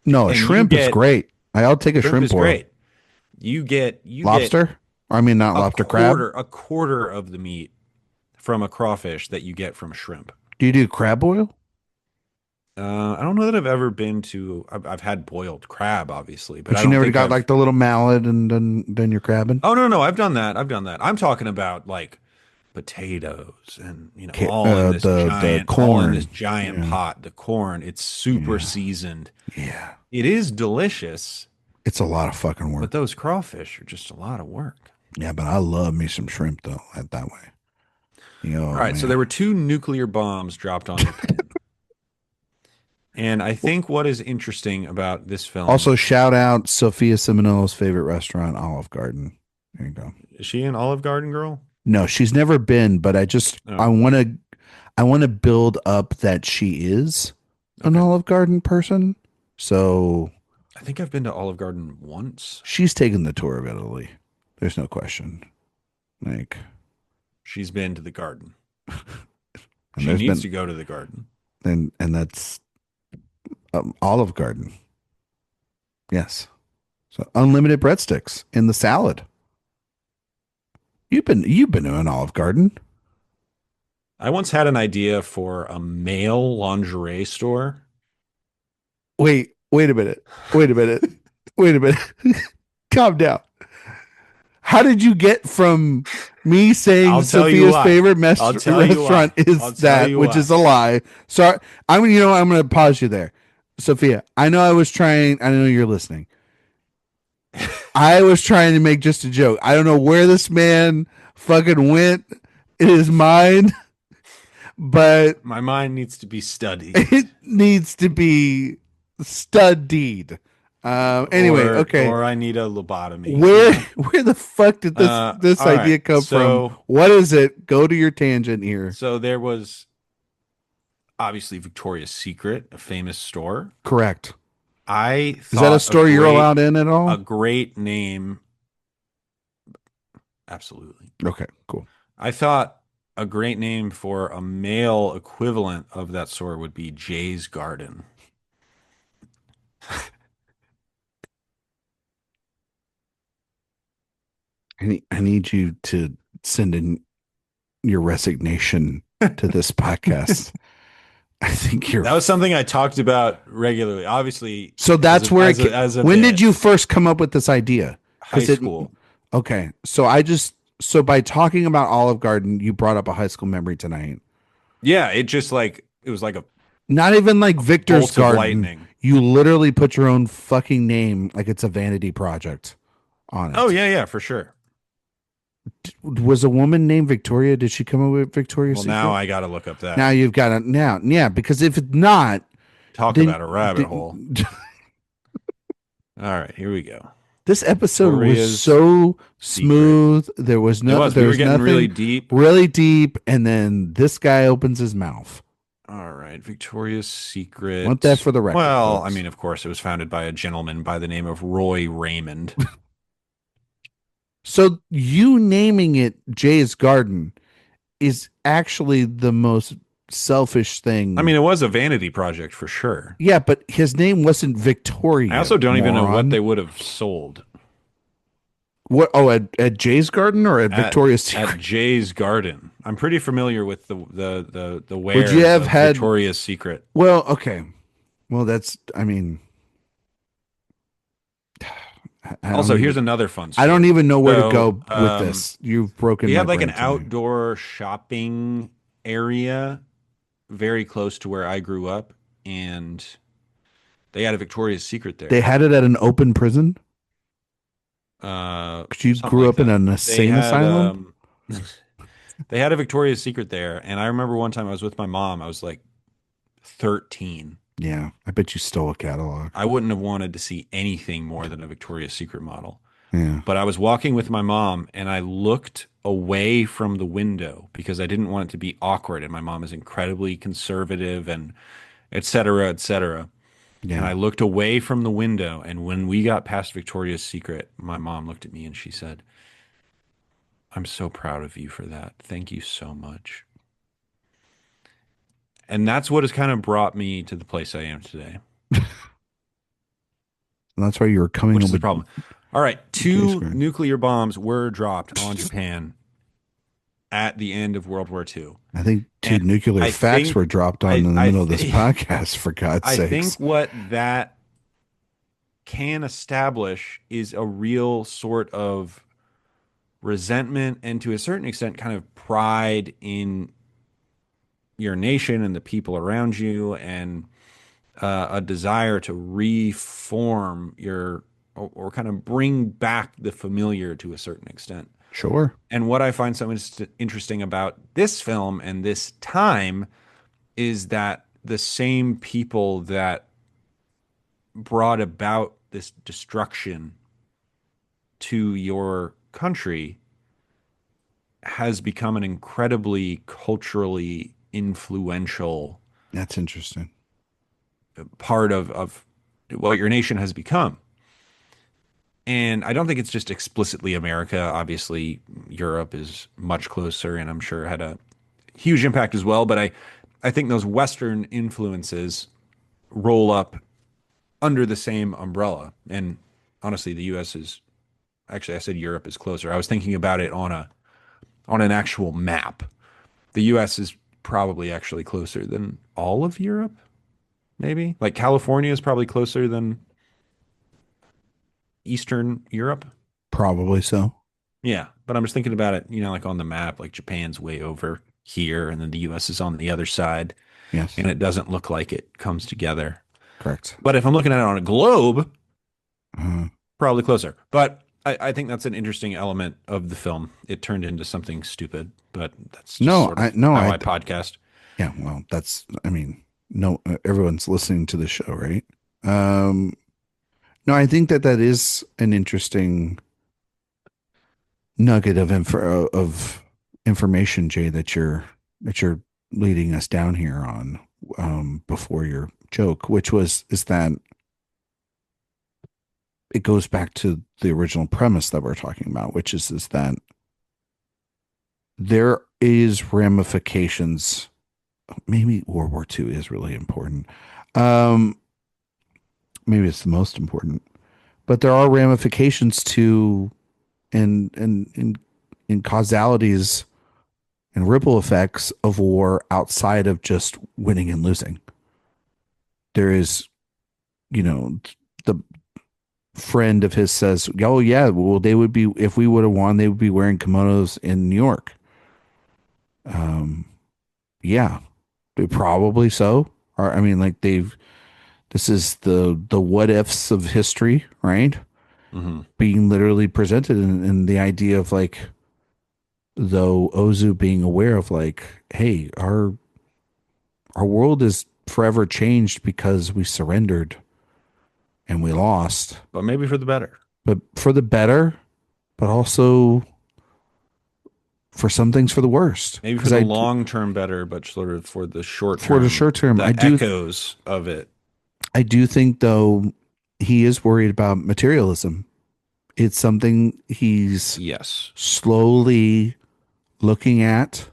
No, a And you shrimp is get great. I'll take a shrimp shrimp is boil. great. You get Lobster? I mean, not lobster, crab. a quarter of the meat from a crawfish that you get from a shrimp. Do you do crab boil? I don't know that I've ever been to. I've had boiled crab, obviously, but But I you don't never think got I've. like the little mallet and then you're crabbing? Oh no, I've done that. I've done that. I'm talking about like potatoes and The all in this corn. giant Yeah. pot. The corn, it's super Yeah. seasoned. Yeah. It is delicious, It's a lot of fucking but work. those crawfish are just a lot of work. Yeah, but I love me some shrimp though, that way. All Oh right, so there man. were two nuclear bombs dropped on Japan. And I think what is interesting about this film, Also, shout out Sophia Simonella's favorite restaurant, Olive Garden. There you go. is she an Olive Garden girl? No, she's never been, but I Oh, want to build up that she is an okay. Olive Garden person. So I think I've been to Olive Garden once. she's taken the tour of Italy. There's no question. Like, She's been to the garden. and She there's needs been to go to the garden. and that's Olive Garden. Yes. So unlimited breadsticks in the salad. You've been to an Olive Garden. I once had an idea for a male lingerie store. Wait a minute. Wait a minute. Wait a minute. Calm down. How did you get from me saying I'll tell you Sophia's why. favorite I'll tell you restaurant why. is I'll tell that, you which why. is a lie? Sorry, I'm going to pause you there, Sophia. I know I was trying. I know you're listening. I was trying to make just a joke. I don't know where this man fucking went in his mind, but My mind needs to be studied. it needs to be studied. Anyway, okay. Or I need a lobotomy. Where Yeah. where the fuck did this All right. idea come from? What is it? Go to your tangent here. So there was obviously Victoria's Secret, a famous store. Correct. I Is that a thought store you're allowed in at a all? great name. Absolutely. Okay, cool. I thought a great name for a male equivalent of that store would be Jay's Garden. I need you to send in your resignation to this podcast. I think you're That was something I talked about regularly. Obviously, so that's where as a when bit, did you first come up with this idea? high Because it school. okay. So by talking about Olive Garden, you brought up a high school memory tonight. Yeah, it was like a Not even like Victor's bolt of Garden. lightning. You literally put your own fucking name like it's a vanity project on Oh it. yeah, for sure. Was a woman named Victoria? Did she come up with Victoria's Well, now Secret? I got to look up Now that. you've got it. Now, yeah, because if it's not, Talk then, about a rabbit hole. then All right, here we go. this episode was Victoria's so Secret. smooth. There was It no, was. there We were was getting nothing really deep. really deep, and then this guy opens his mouth. All right, Victoria's Secret. Want that for the record, Well, folks. I mean, of course, it was founded by a gentleman by the name of Roy Raymond. So you naming it Jay's Garden is actually the most selfish thing. I mean, it was a vanity project for sure. Yeah, but his name wasn't Victoria. I also don't even know what moron. they would have sold What? Oh, at Jay's Garden or at Victoria's Secret? at Jay's Garden. I'm pretty familiar with the wares you have of had? Victoria's Secret. Well, okay. Well, that's. I mean, I Also, don't here's even, another fun I story. don't even know where to go So, with this. You've broken. we my had like brain an tonight. outdoor shopping area very close to where I grew up, and they had a Victoria's Secret there. They had it at an open prison. Uh, 'Cause you something grew like up in that. an They insane had asylum. they had a Victoria's Secret there, and I remember one time I was with my mom. I was like 13. Yeah, I bet you stole a catalog. I wouldn't have wanted to see anything more than a Victoria's Secret model. Yeah. But I was walking with my mom, and I looked away from the window because I didn't want it to be awkward. And my mom is incredibly conservative and et cetera, et cetera. And I Yeah. looked away from the window, and when we got past Victoria's Secret, my mom looked at me and she said, "I'm so proud of you for that. Thank you so much." And that's what has kind of brought me to the place I am today, And that's why you were coming which up is the with problem. All right, gay two screen. nuclear bombs were dropped on Japan at the end of World War II. I think two And nuclear I facts think were dropped on I in the I middle of this think podcast, for God's I think sakes. what that can establish is a real sort of resentment and to a certain extent kind of pride in your nation and the people around you and a desire to reform your or kind of bring back the familiar to a certain extent. Sure. And what I find so interesting about this film and this time is that the same people that brought about this destruction to your country has become an incredibly culturally influential That's interesting. part of what your nation has become. And I don't think it's just explicitly America. Obviously, Europe is much closer and I'm sure had a huge impact as well. But I think those Western influences roll up under the same umbrella. And honestly, the US is actually, I said Europe is closer. I was thinking about it on an actual map. The US is probably actually closer than all of Europe, maybe. Like California is probably closer than Eastern Europe. Probably so. Yeah, but I'm just thinking about it, like on the map, like Japan's way over here and then the US is on the other side Yes. and it doesn't look like it comes together. Correct. But if I'm looking at it on a globe, Uh, probably closer. But I think that's an interesting element of the film. It turned into something stupid, but that's just no, sort I of no, how I I podcast. yeah. Well, that's. I mean, no, everyone's listening to the show, right? Um, no, I think that that is an interesting nugget of information, Jay, that you're leading us down here on before your joke, which is that it goes back to the original premise that we're talking about, which is that there is ramifications. Maybe World War II is really important. Um, maybe it's the most important, but there are ramifications to and causalities and ripple effects of war outside of just winning and losing. There is, the friend of his says, "Oh yeah, well they would be if we would have won, they would be wearing kimonos in New York." Um, yeah, probably so. Or I mean, like they've this is the what ifs of history, right? Hmm. Being literally presented in the idea of like though Ozu being aware of like, hey, our world is forever changed because we surrendered and we lost, But maybe for the better. but for the better, but also for some things for the worst. Maybe for Because the I long term better, but sort of for the short for the term, short term, the echoes of it. I do think though he is worried about materialism. It's something he's Yes. slowly looking at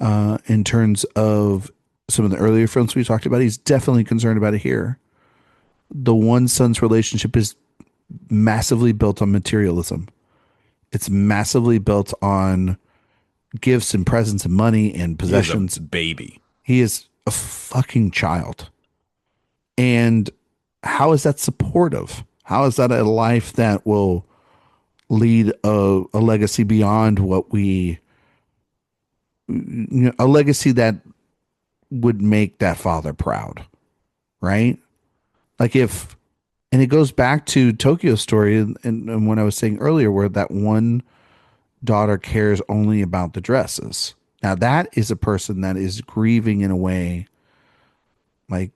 in terms of some of the earlier films we talked about. He's definitely concerned about it here. The one son's relationship is massively built on materialism. It's massively built on gifts and presents and money and He is a possessions. baby. He is a fucking child. And how is that supportive? How is that a life that will lead a legacy beyond what a legacy that would make that father proud, right? Like if, and it goes back to Tokyo Story and when I was saying earlier, where that one daughter cares only about the dresses. Now that is a person that is grieving in a way like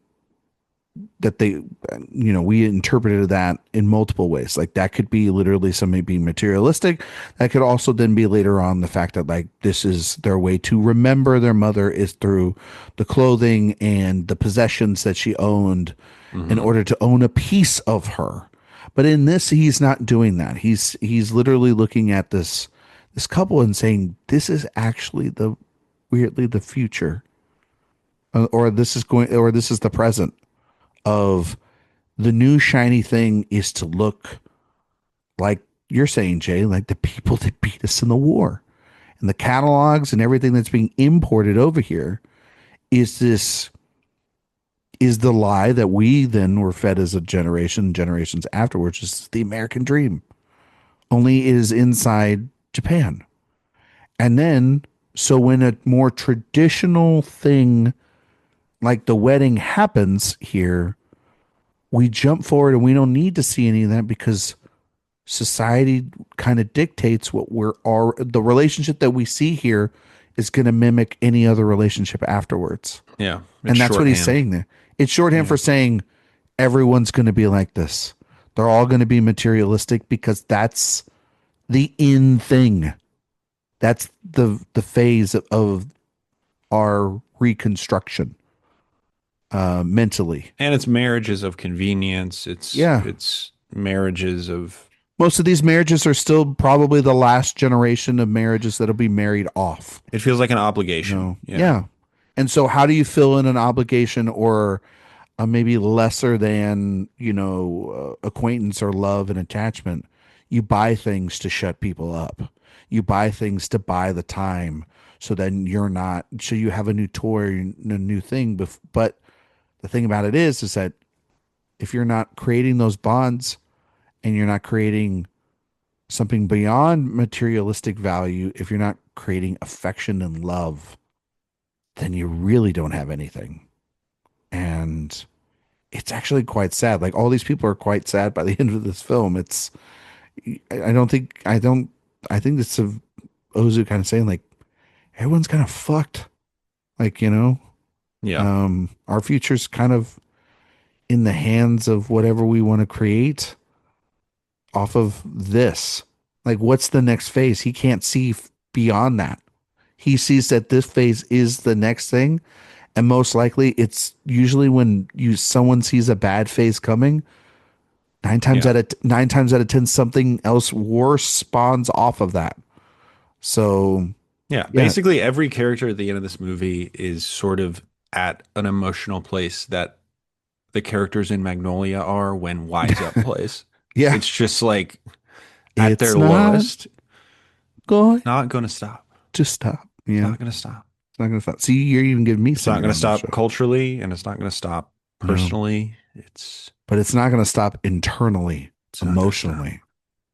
that we interpreted that in multiple ways. Like that could be literally somebody being materialistic. That could also then be later on the fact that like this is their way to remember their mother is through the clothing and the possessions that she owned in Hmm. order to own a piece of her. But in this, he's not doing that. He's literally looking at this couple and saying, this is actually weirdly the future. or this is the present of the new shiny thing is to look like you're saying, Jay, like the people that beat us in the war. And the catalogs and everything that's being imported over here is this is the lie that we then were fed as a generation, generations afterwards, is the American dream. Only it is inside Japan. And then, so when a more traditional thing like the wedding happens here, we jump forward and we don't need to see any of that because society kind of dictates what the relationship that we see here is going to mimic any other relationship afterwards. Yeah. And It's that's what he's shorthand. saying there. It's shorthand Yeah. for saying everyone's going to be like this. They're all going to be materialistic because that's the in thing. That's the phase of our reconstruction mentally. And it's marriages of convenience. Yeah. It's marriages of Most of these marriages are still probably the last generation of marriages that'll be married off. it feels like an obligation. No. Yeah. Yeah. And so how do you fill in an obligation or a maybe lesser than, acquaintance or love and attachment? You buy things to shut people up. You buy things to buy the time so then so you have a new toy, a new thing. But the thing about it is that if you're not creating those bonds and you're not creating something beyond materialistic value, if you're not creating affection and love, then you really don't have anything. And it's actually quite sad. Like all these people are quite sad by the end of this film. I think it's a Ozu kind of saying like everyone's kind of fucked. Like, Yeah. our future's kind of in the hands of whatever we want to create off of this. Like, what's the next phase? He can't see beyond that. He sees that this phase is the next thing, and most likely, it's usually when someone sees a bad phase coming. Yeah. 9 times out of 10, something else worse spawns off of that. So, Yeah. yeah, Basically, every character at the end of this movie is sort of at an emotional place that the characters in Magnolia are when Wise Up plays. yeah, It's just like at it's their not lowest, going not going to stop. to stop. It's Yeah, not going to stop. it's not going to stop. See, you're even giving me It's not going to syndrome and stop shit. culturally, and it's not going to stop No, personally. It's but it's not going to stop internally, it's not going to stop. emotionally.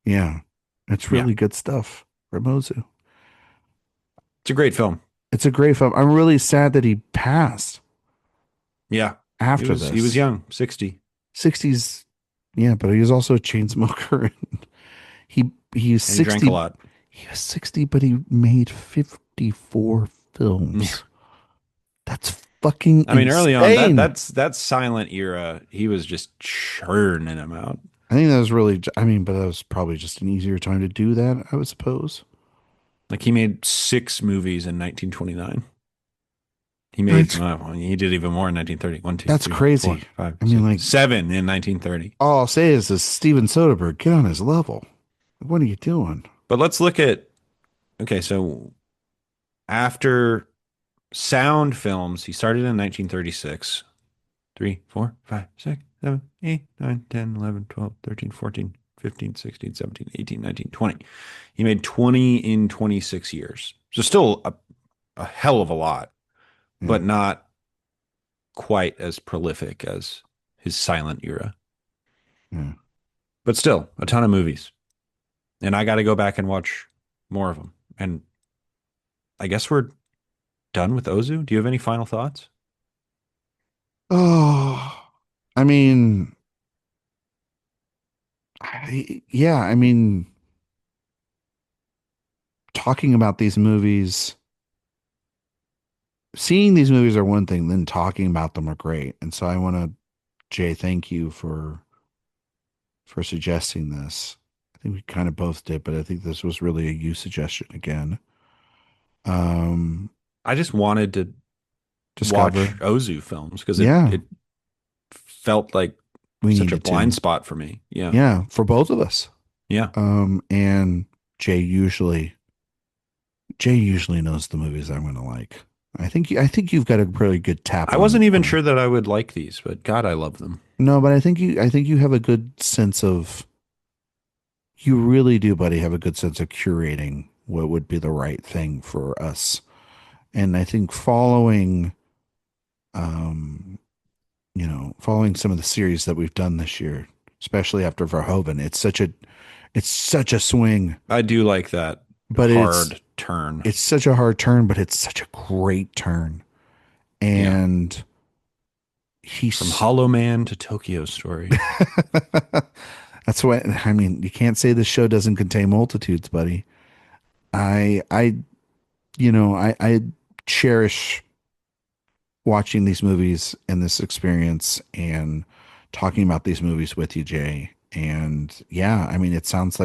Yeah, it's Yeah. really good stuff for Mozu. It's a great film. It's a great film. I'm really sad that he passed Yeah. after He was this. young, 60. 60s, yeah, but he was also a chain smoker. He's And he drank a 60. lot. He was 60, but he made 54 Yeah. films. That's fucking I mean, early on, insane. that silent era, he was just churning them out. I think that was really, I mean, but that was probably just an easier time to do that, I would suppose. Like he made 6 movies in 1929. That's, He did even more in 1930. One, two, that's three, four, crazy. five, I mean, six, like, 7 in 1930. all I'll say is Steven Soderbergh, get on his level. What are you doing? But let's look at, okay, so after sound films, he started in 1936. 3, 4, 5, 6, 7, 8, 9, 10, 11, 12, 13, 14, 15, 16, 17, 18, 19, 20. He made 20 in 26 years. So still a hell of a lot, Yeah, but not quite as prolific as his silent era. yeah. But still, a ton of movies. And I got to go back and watch more of them. And I guess we're done with Ozu. Do you have any final thoughts? Oh, I mean, yeah, I mean, talking about these movies, seeing these movies are one thing, then talking about them are great. And so I want to, Jay, thank you for suggesting this. I think we kind of both did, but I think this was really a you suggestion again. Um, I just wanted to watch Discover. Ozu films because Yeah, it felt like we such a needed blind to. spot for me. Yeah. Yeah, for both of us. Yeah. And Jay usually knows the movies I'm going to like. I think you've got a really good tap I wasn't even on. sure that I would like these, but God, I love them. No, but I think you have a good sense of you really do, buddy, have a good sense of curating what would be the right thing for us. And I think um following some of the series that we've done this year, especially after Verhoeven, it's such a swing, I do like that but hard turn. it's such a hard turn, but it's such a great turn. Yeah. And From he's Hollow Man to Tokyo Story. that's what I mean. You can't say the show doesn't contain multitudes, buddy. I I cherish watching these movies and this experience and talking about these movies with you, Jay. And yeah, I mean, it sounds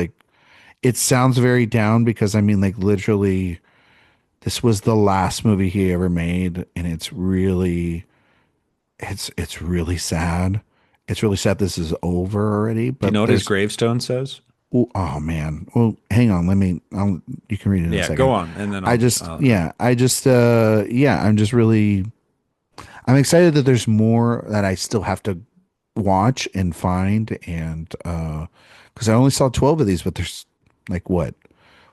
very down because I mean, like literally, this was the last movie he ever made, and it's really sad. It's really sad this is over already. Do you But know what his there's gravestone says? oh man. Well, hang on. You can read it in a Yeah, go second. on, and then I'll Yeah, I'm excited that there's more that I still have to watch and find and because I only saw 12 of these, but there's like what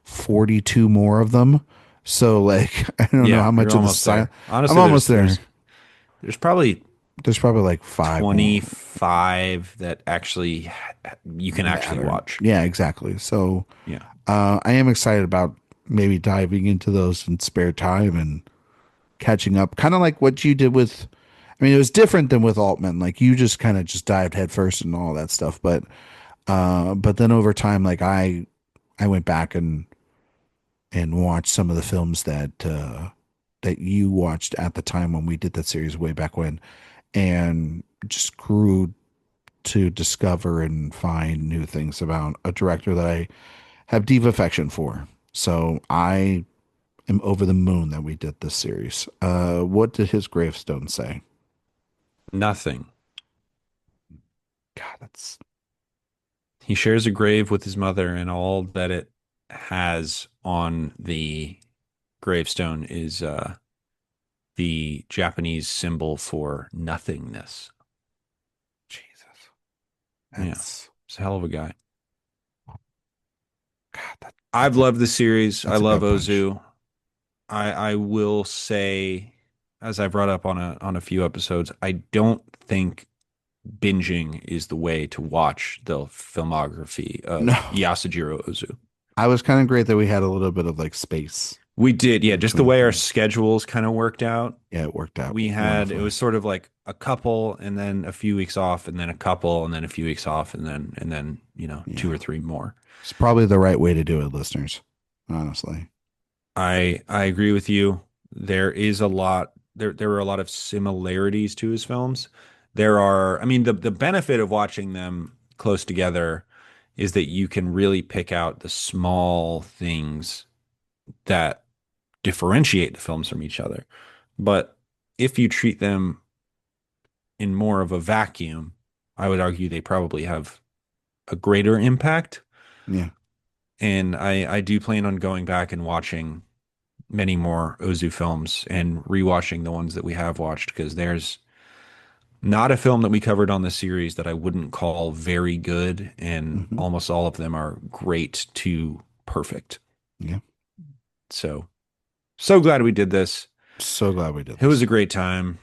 42 more of them. So like I don't know yeah, how you're much of the almost silent. there. I'm Honestly, almost there. there's probably There's probably like five more 25 that actually you can actually matter. watch. Yeah, exactly. So Yeah. I am excited about maybe diving into those in spare time and catching up, kind of like what you did with. I mean, it was different than with Altman. Like you just kind of just dived headfirst and all that stuff, but then over time, like I went back and watched some of the films that you watched at the time when we did that series way back when, and just grew to discover and find new things about a director that I have deep affection for. So I am over the moon that we did this series. What did his gravestone say? Nothing. God, that's He shares a grave with his mother, and all that it has on the gravestone is the Japanese symbol for nothingness. Jesus. Yeah, That's he's a hell of a guy. God. I've loved the series. I That's a love gut punch. Ozu. I will say, as I brought up on a few episodes, I don't think binging is the way to watch the filmography No, of Yasujirō Ozu. I was kind of great that we had a little bit of like space We did, yeah, just the between way our things. schedules kind of worked out. Yeah, it worked out It wonderfully. was sort of like a couple and then a few weeks off and then a couple and then a few weeks off and then, two Yeah, or three more. it's probably the right way to do it, listeners. Honestly. I agree with you. There were a lot of similarities to his films. I mean, the benefit of watching them close together is that you can really pick out the small things that differentiate the films from each other. But if you treat them in more of a vacuum, I would argue they probably have a greater impact. Yeah. And I do plan on going back and watching many more Ozu films and rewatching the ones that we have watched because there's not a film that we covered on the series that I wouldn't call very good, and Hmm. almost all of them are great to perfect. Yeah. So, so glad we did this. So glad we did It was this. a great time.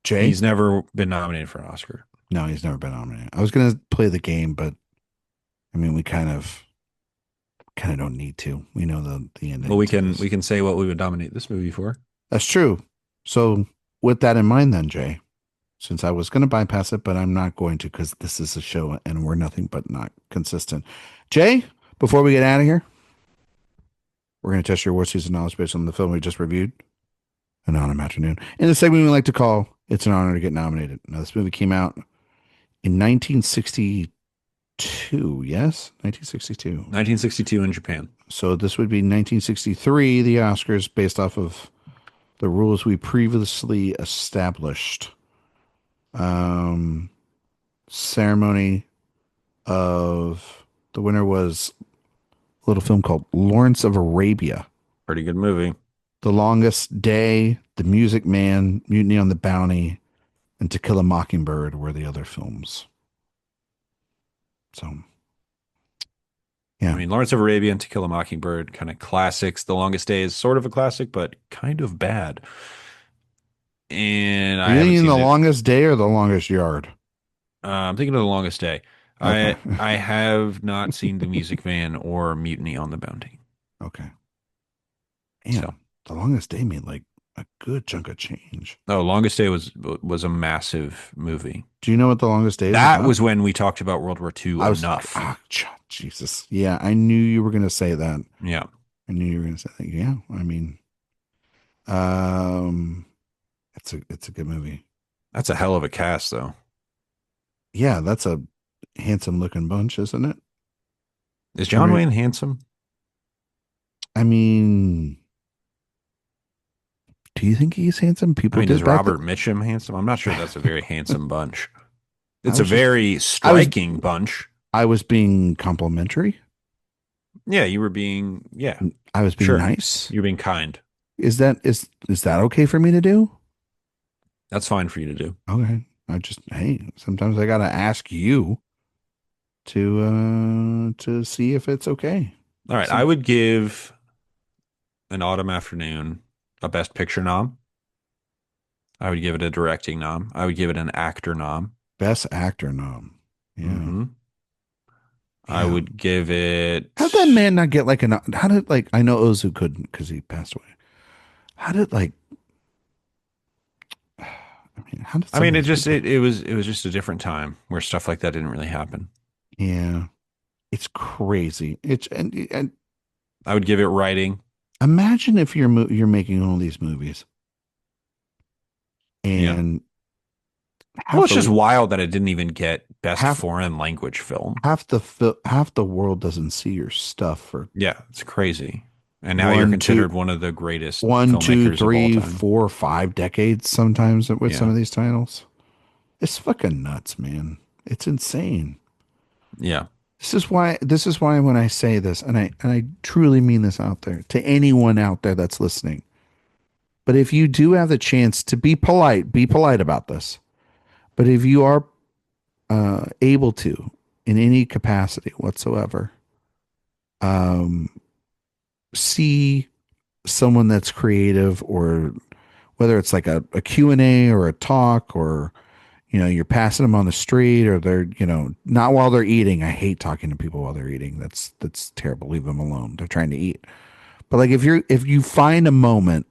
Jay? He's never been nominated for an Oscar. No, he's never been nominated. I was gonna play the game, but I mean we kind of don't need to. We know the Well, ending to we this. can say what we would nominate this movie for. That's true. So with that in mind then, Jay, since I was gonna bypass it, but I'm not going to because this is a show and we're nothing but not consistent. Jay, before we get out of here, we're gonna test your award season knowledge based on the film we just reviewed. An Autumn Afternoon. In the segment we like to call It's an Honor to Get Nominated. Now, this movie came out in 1962. Yes? 1962. 1962 in Japan. So this would be 1963, the Oscars, based off of the rules we previously established. Um, ceremony of the winner was a little film called Lawrence of Arabia. Pretty good movie. The Longest Day, The Music Man, Mutiny on the Bounty, and To Kill a Mockingbird were the other films. So, I yeah. mean, Lawrence of Arabia and To Kill a Mockingbird, kind of classics. The Longest Day is sort of a classic, but kind of bad. And Are I you haven't thinking seen The it. Longest Day or The Longest Yard? I'm thinking of The Longest Day. Okay. I have not seen The Music Man or Mutiny on the Bounty. Okay. So, Man, The Longest Day made like a good chunk of change. oh, Longest Day was a massive movie. Do you know what The Longest Day is That about? was when we talked about World War II I was, enough. Jesus. Yeah, I knew you were going to say that. Yeah, I knew you were going to say that. Yeah, I mean, um, it's a good movie. that's a hell of a cast, though. Yeah, that's a handsome looking bunch, isn't it? Is John Every, Wayne handsome? I mean, do you think he's handsome? I People mean, is did back then. Robert Mitchum handsome? I'm not sure that's a very handsome bunch. I It's a was just, very I was, striking bunch. I was being complimentary. Yeah, you were being, yeah, I was being sure. nice. You're being kind. Is that okay for me to do? That's fine for you to do. Okay. Hey, sometimes I gotta ask you to see if it's okay. All right, I See, would give An Autumn Afternoon a Best Picture nom. I would give it a directing nom. I would give it an actor nom. best actor nom. Yeah. Hmm. I Yeah. would give it. How did that man not get like an how did like I know Ozu couldn't because he passed away. How did like I mean how did I some of mean, these people it was just a different time where stuff like that didn't really happen. Yeah. It's crazy. It's and I would give it writing. imagine if you're making all these movies Yeah. and Well, half it's just the wild that it didn't even get best half foreign language film. half the world doesn't see your stuff for Yeah, it's crazy. And now you're one, two, considered one of the greatest one, two, filmmakers of all three, time. 4, 5 decades sometimes with some Yeah. of these titles. It's fucking nuts, man. It's insane. Yeah. This is why when I say this, and I truly mean this out there to anyone out there that's listening. But if you do have the chance to be polite about this. But if you are able to, in any capacity whatsoever, um, see someone that's creative, or whether it's like a Q&A or a talk, or you're passing them on the street, or they're not while they're eating. I hate talking to people while they're eating. That's terrible. Leave them alone. They're trying to eat. But like if you find a moment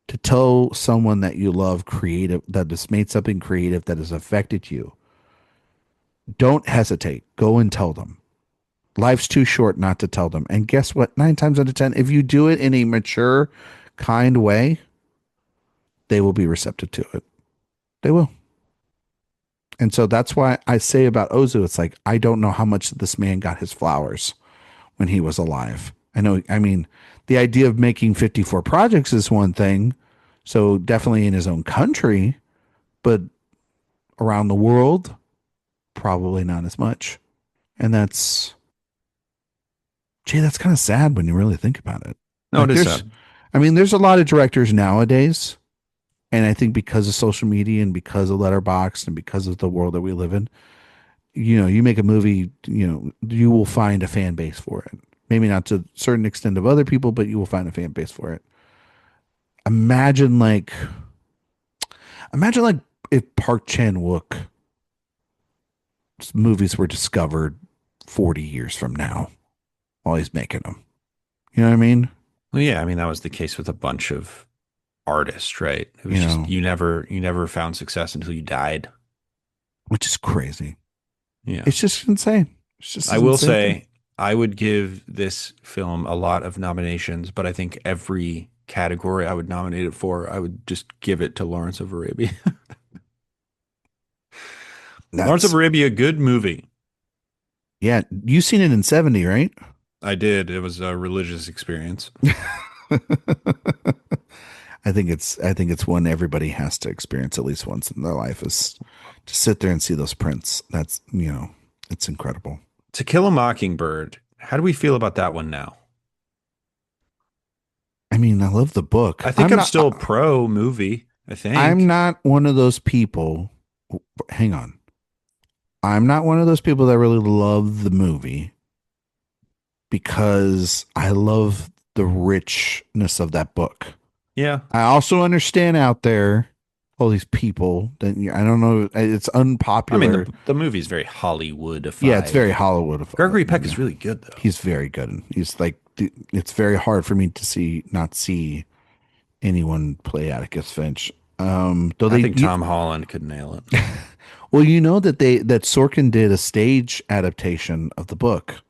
to tell someone that you love, creative, that has made something creative that has affected you, don't hesitate. Go and tell them. Life's too short not to tell them. And guess what? 9 times out of 10, if you do it in a mature, kind way, they will be receptive to it. They will. And so that's why I say about Ozu, it's like, I don't know how much this man got his flowers when he was alive. I mean, the idea of making 54 projects is one thing. So definitely in his own country, but around the world, probably not as much. And that's kind of sad when you really think about it. No, Like it is there's, sad. I mean, there's a lot of directors nowadays, and I think because of social media and because of Letterboxd and because of the world that we live in, you make a movie, you will find a fan base for it. Maybe not to a certain extent of other people, but you will find a fan base for it. Imagine like, imagine like if Park Chan Wook movies were discovered 40 years from now while he's making them. You know what I mean? Well, yeah, I mean that was the case with a bunch of artists, right? It was You just know, you never found success until you died. which is crazy. Yeah. It's just insane. It's just I an will insane thing. say I would give this film a lot of nominations, but I think every category I would nominate it for, I would just give it to Lawrence of Arabia. Lawrence of Nuts. Arabia, good movie. Yeah, you seen it in 70, right? I did. It was a religious experience. I think it's one everybody has to experience at least once in their life, is to sit there and see those prints. It's incredible. To Kill a Mockingbird, how do we feel about that one now? I mean, I love the book. I think I'm still pro movie. I I'm think. not one of those people. Hang on. I'm not one of those people that really love the movie because I love the richness of that book. Yeah. I also understand out there all these people that I don't know. It's I mean, unpopular. the movie's very Yeah, it's very Hollywoodified. Hollywood. Gregory Peck is really good, though. He's very good. He's like it's very hard for me to not see anyone play Atticus Finch. Though I think Tom Holland could nail it. well, that Sorkin did a stage adaptation of the book.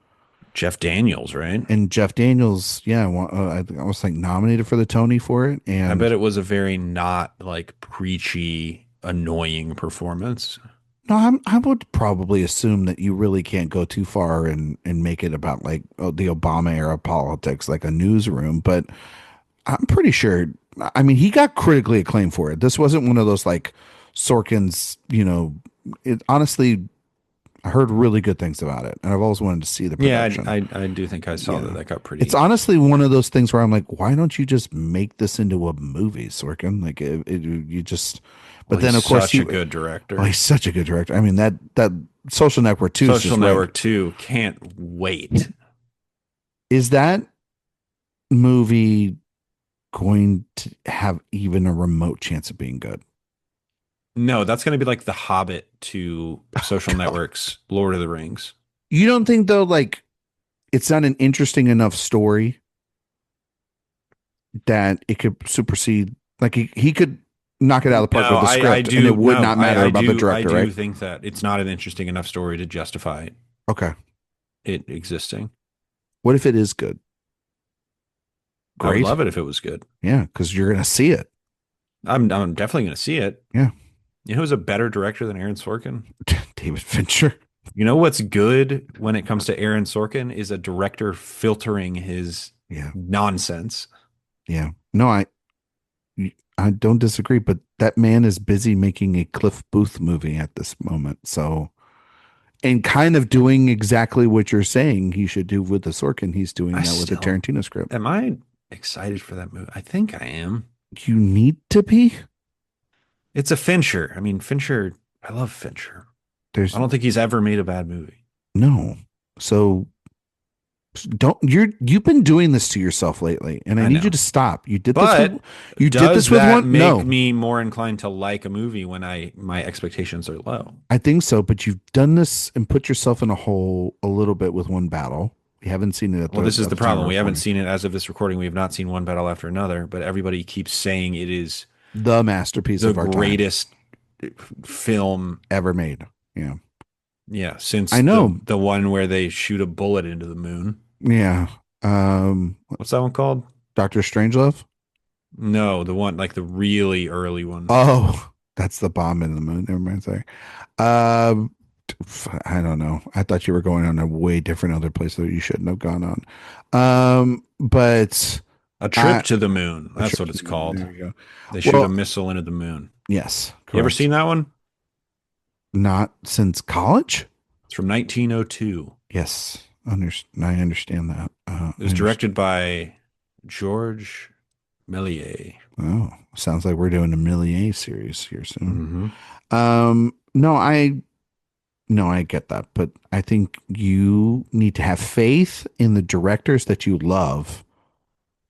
Jeff Daniels, right? And Jeff Daniels, yeah, I was like nominated for the Tony for it, I and bet it was a very not like preachy, annoying performance. no, I would probably assume that you really can't go too far and make it about like the Obama era politics, like a newsroom. But I'm pretty sure. I mean, he got critically acclaimed for it. This wasn't one of those like Sorkin's. It honestly, I heard really good things about it, and I've always wanted to see the Yeah, production. I do think I saw that got pretty. It's honestly one of those things where I'm like, why don't you just make this into a movie, Sorkin? Like, you just. But then, of course, such a good director. Oh, he's such a good director. I mean, that Social Network 2 Social Network 2 can't wait. Is that movie going to have even a remote chance of being good? No, that's going to be like The Hobbit to Social Network's Lord of the Rings. You don't think though, like it's not an interesting enough story that it could supersede? Like he could knock it out of the park with the script, and it would not matter about the director, right? I do think that it's not an interesting enough story to justify Okay. it existing. What if it is good? I would Great. love it if it was good. Yeah, because you're gonna see it. I'm definitely going to see it. Yeah. You know who's a better director than Aaron Sorkin? David Fincher. You know what's good when it comes to Aaron Sorkin is a director filtering his nonsense. Yeah. No, I don't disagree, but that man is busy making a Cliff Booth movie at this moment. So, and kind of doing exactly what you're saying he should do with the Sorkin. He's doing that with the Tarantino script. Am I excited for that movie? I think I am. You need to be. It's a Fincher. I mean, Fincher, I love Fincher. I don't think he's ever made a bad movie. No. So you've been doing this to yourself lately, and I need you to stop. You did this with one. Make me more inclined to like a movie when my expectations are low. I think so, but you've done this and put yourself in a hole a little bit with One Battle. We haven't seen it. Well, this is the problem. We haven't seen it as of this recording. We have not seen One Battle After Another, but everybody keeps saying it is the masterpiece of our time. The greatest film ever made. Yeah. Yeah. Since I know the one where they shoot a bullet into the moon. Yeah. What's that one called? Dr. Strangelove? No, the one like the really early one. Oh, that's the bomb in the moon. Never mind. Sorry. I don't know. I thought you were going on a way different other place that you shouldn't have gone on. But A Trip to the Moon. That's what it's called. There you go. They shoot a missile into the moon. Yes. Correct. You ever seen that one? Not since college? It's from 1902. Yes. I understand that. It was directed by George Méliès. Oh, sounds like we're doing a Méliès series here soon. No, I get that, but I think you need to have faith in the directors that you love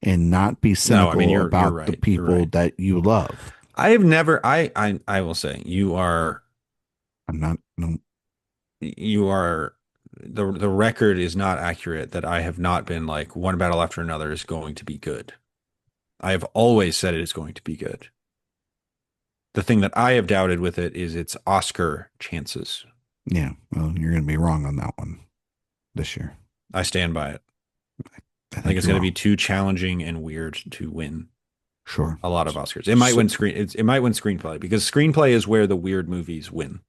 and not be cynical about the people that you love. I have never. I will say you are. I'm not. No. You are. The record is not accurate that I have not been like One Battle After Another is going to be good. I have always said it is going to be good. The thing that I have doubted with it is its Oscar chances. Yeah, well, you're going to be wrong on that one this year. I stand by it. I think it's going to be too challenging and weird to win. Sure, a lot of Oscars. It might win It might win screenplay because screenplay is where the weird movies win.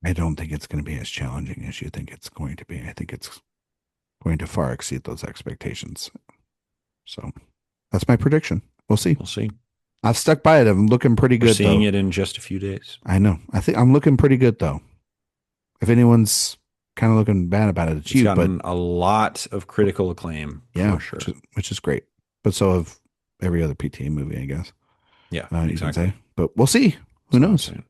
I don't think it's going to be as challenging as you think it's going to be. I think it's going to far exceed those expectations. So that's my prediction. We'll see. We'll see. I've stuck by it. I'm looking pretty good. We're seeing it in just a few days. I know. I think I'm looking pretty good though. If anyone's kind of looking bad about it, it's you. Gotten a lot of critical acclaim. Yeah, for sure. which is great. but so have every other PTA movie, I guess. Yeah, You can exactly. say, but we'll see. Who That's what I'm knows? saying.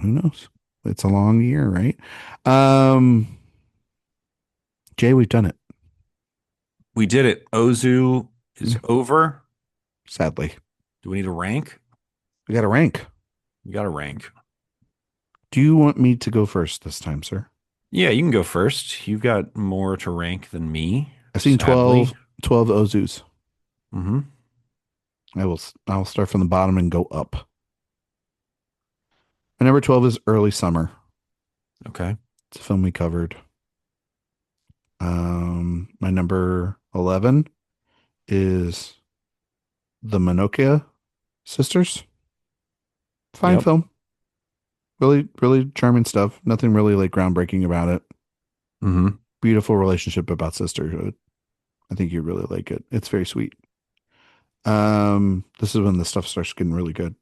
Who knows? It's a long year, right? Um, Jay, we've done it. We did it. Ozu is over. Sadly, Do we need a rank? we got to rank. You got a rank. Do you want me to go first this time, sir? Yeah, you can go first. You've got more to rank than me, I've seen sadly. 12 Ozus. Hmm. I'll start from the bottom and go up. My number 12 is Early Summer. Okay. It's a film we covered. My number 11 is The Minokia Sisters. Fine Yep. film. Really, really charming stuff. Nothing really like groundbreaking about it. Hmm. Beautiful relationship about sisterhood. I think you really like it. It's very sweet. This is when the stuff starts getting really good.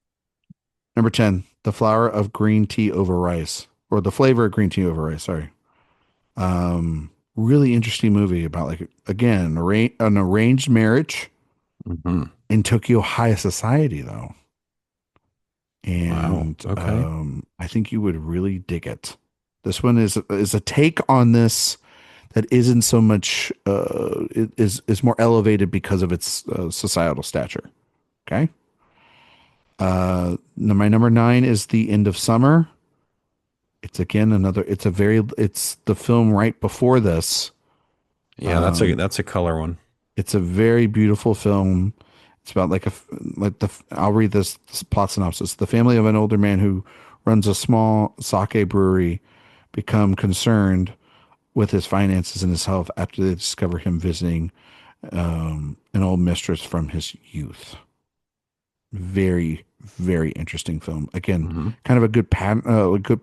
Number 10, The Flower of Green Tea Over Rice, or The Flavor of Green Tea Over Rice, sorry. Really interesting movie about like again, an arranged marriage Hmm. in Tokyo high society though. Wow. And Okay. I think you would really dig it. This one is a take on this that isn't so much it is more elevated because of its societal stature. Okay. My number 9 is The End of Summer. It's again another. It's the film right before this. Yeah, Um, that's a color one. it's a very beautiful film. It's about like the. I'll read this plot synopsis. The family of an older man who runs a small sake brewery become concerned with his finances and his health after they discover him visiting an old mistress from his youth. Very, very interesting film. Again, Hmm. kind of a good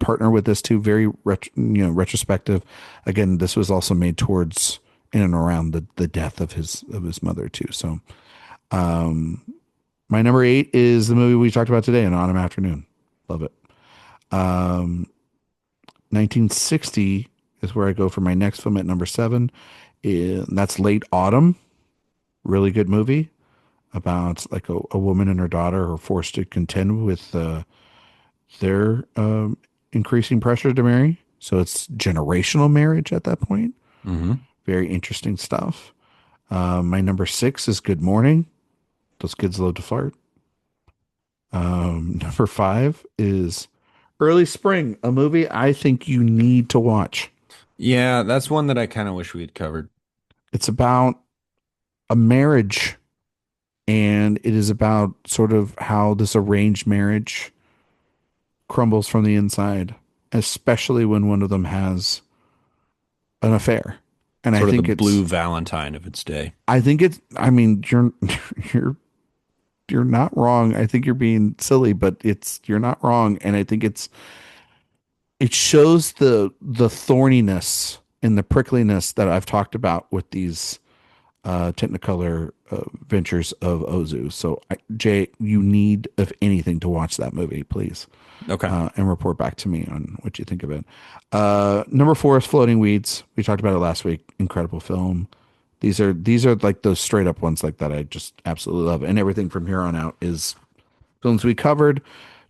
partner with this too. Very retrospective. Again, this was also made towards in and around the death of his mother too. So, um, my number 8 is the movie we talked about today, An Autumn Afternoon. Love it. Um, 1960 is where I go for my next film at number 7. That's Late Autumn. Really good movie about like a woman and her daughter are forced to contend with their increasing pressure to marry. So it's generational marriage at that point. Hmm. Very interesting stuff. My number 6 is Good Morning. Those kids love to fart. Number 5 is Early Spring, a movie I think you need to watch. Yeah, that's one that I kind of wish we had covered. It's about a marriage, and it is about sort of how this arranged marriage crumbles from the inside, especially when one of them has an affair. And Sort of the blue Valentine of its day. I mean, you're you're not wrong. I think you're being silly, but you're not wrong. And I think it shows the thorniness and the prickliness that I've talked about with these Technicolor ventures of Ozu. So, Jay, you need, if anything, to watch that movie, please, Okay. and report back to me on what you think of it. Number 4 is Floating Weeds. We talked about it last week. Incredible film. These are like those straight up ones like that I just absolutely love. And everything from here on out is films we covered.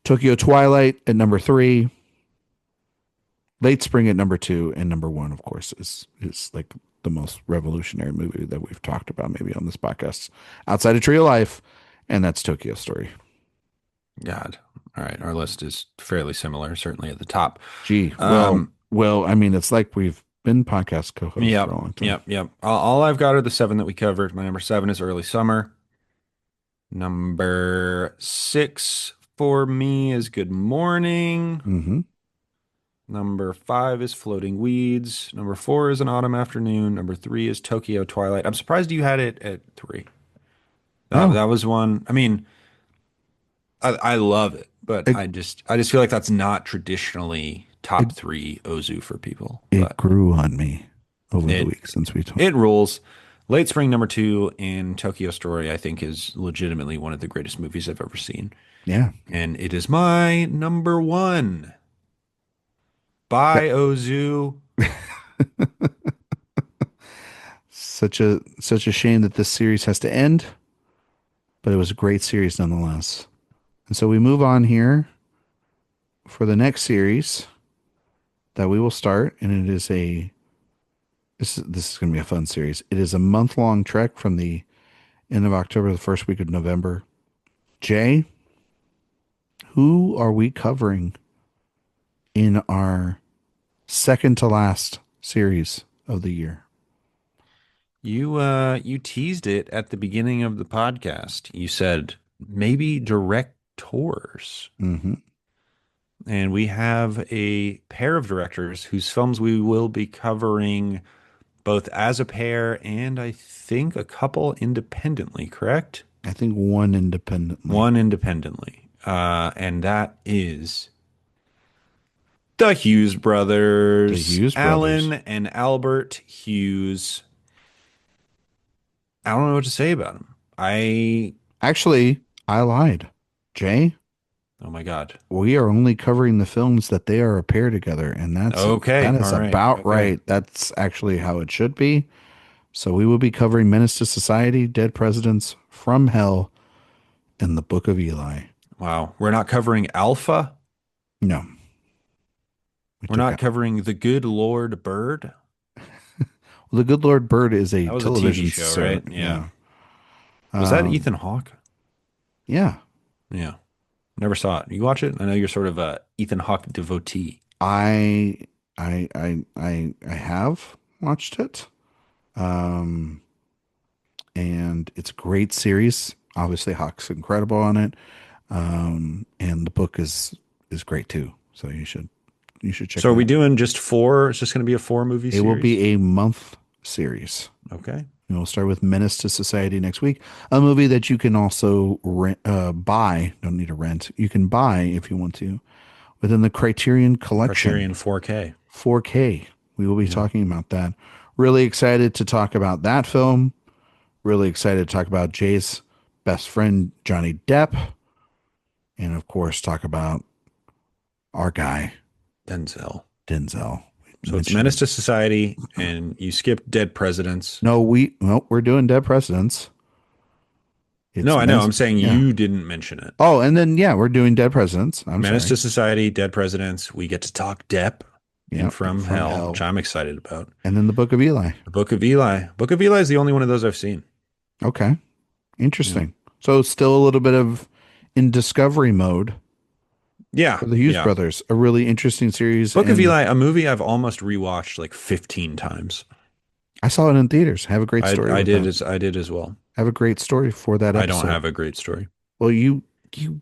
Tokyo Twilight at number 3. Late Spring at number 2, and number 1, of course, is like the most revolutionary movie that we've talked about maybe on this podcast outside of Tree of Life, and that's Tokyo Story. God. All right. Our list is fairly similar, certainly at the top. Gee, Um, I mean, it's like we've been podcast co-hosts for yep. a long time. Yep. All I've got are the seven that we covered. My number seven is Early Summer. Number six for me is Good Morning. Mm-hmm. Number five is Floating Weeds. Number four is An Autumn Afternoon. Number three is Tokyo Twilight. I'm surprised you had it at three. Oh, That was one. I mean, I love it, but it, I just feel like that's not traditionally it top three Ozu for people. it But grew on me over the it week since we talked. it rules. Late Spring number two in Tokyo Story, I think, is legitimately one of the greatest movies I've ever seen. Yeah, And it is my number one. that Bye, Ozu. such a shame that this series has to end. but it was a great series nonetheless. And so we move on here for the next series that we will start, and it is a this is going to be a fun series. It is a month long trek from the end of October to the first week of November. Jay, who are we covering in our second to last series of the year? You teased it at the beginning of the podcast. You said maybe directors. Mm-hmm. And we have a pair of directors whose films we will be covering both as a pair and I think a couple independently, correct? I think one independently. One independently. And that is the Hughes The brothers, Hughes brothers. Alan and Albert Hughes. I don't know what to say about them. Actually, I lied. Jay, Oh my God. we are only covering the films that they are a pair together, and that Okay. is All right. about Okay. right. That's actually how it should be. So we will be covering Menace to Society, Dead Presidents, From Hell, and the Book of Eli. Wow. We're not covering Alpha. No, we We're took not out. covering The Good Lord Bird. Well, the Good Lord Bird is a That was a TV television show, right? ser Yeah. Yeah. Was that Um, Ethan Hawke? yeah. Yeah. Never saw it. You watch it? I know you're sort of a Ethan Hawke devotee. I I have watched it. Um, and it's a great series. Obviously, Hawk's incredible on it. And the book is great too. So you should check So are it we out. doing just four? It's just going to be a four movie It will series? be a month series. Okay. And we'll start with Menace to Society next week, a movie that you can also buy. Don't need to rent. You can buy if you want to within the Criterion Collection Criterion 4K. 4K. We will be Yeah. talking about that. Really excited to talk about that film. Really excited to talk about Jay's best friend, Johnny Depp. And of course, talk about our guy, Denzel. Denzel. We So it's mentioned Menace him. to Society, and you skipped Dead Presidents. No, we're doing Dead Presidents. No, It's I know. Menace. I'm saying Yeah. you didn't mention it. Oh, and then yeah, we're doing Dead Presidents. I'm Menace to sorry. Society, Dead Presidents. We get to talk Depp in Yeah, From from Hell, which Hell. I'm excited about. And then the Book of Eli. The Book of Eli. Book of Eli is the only one of those I've seen. Okay. Yeah. Interesting. So still a little bit of in discovery mode Yeah. for the Hughes Yeah. brothers. A really interesting series. Book of And Eli, a movie I've almost rewatched like 15 times. I saw it in theaters. Have a great story with that. I did as well. Have a great story for that I don't episode. have a great story. Well, you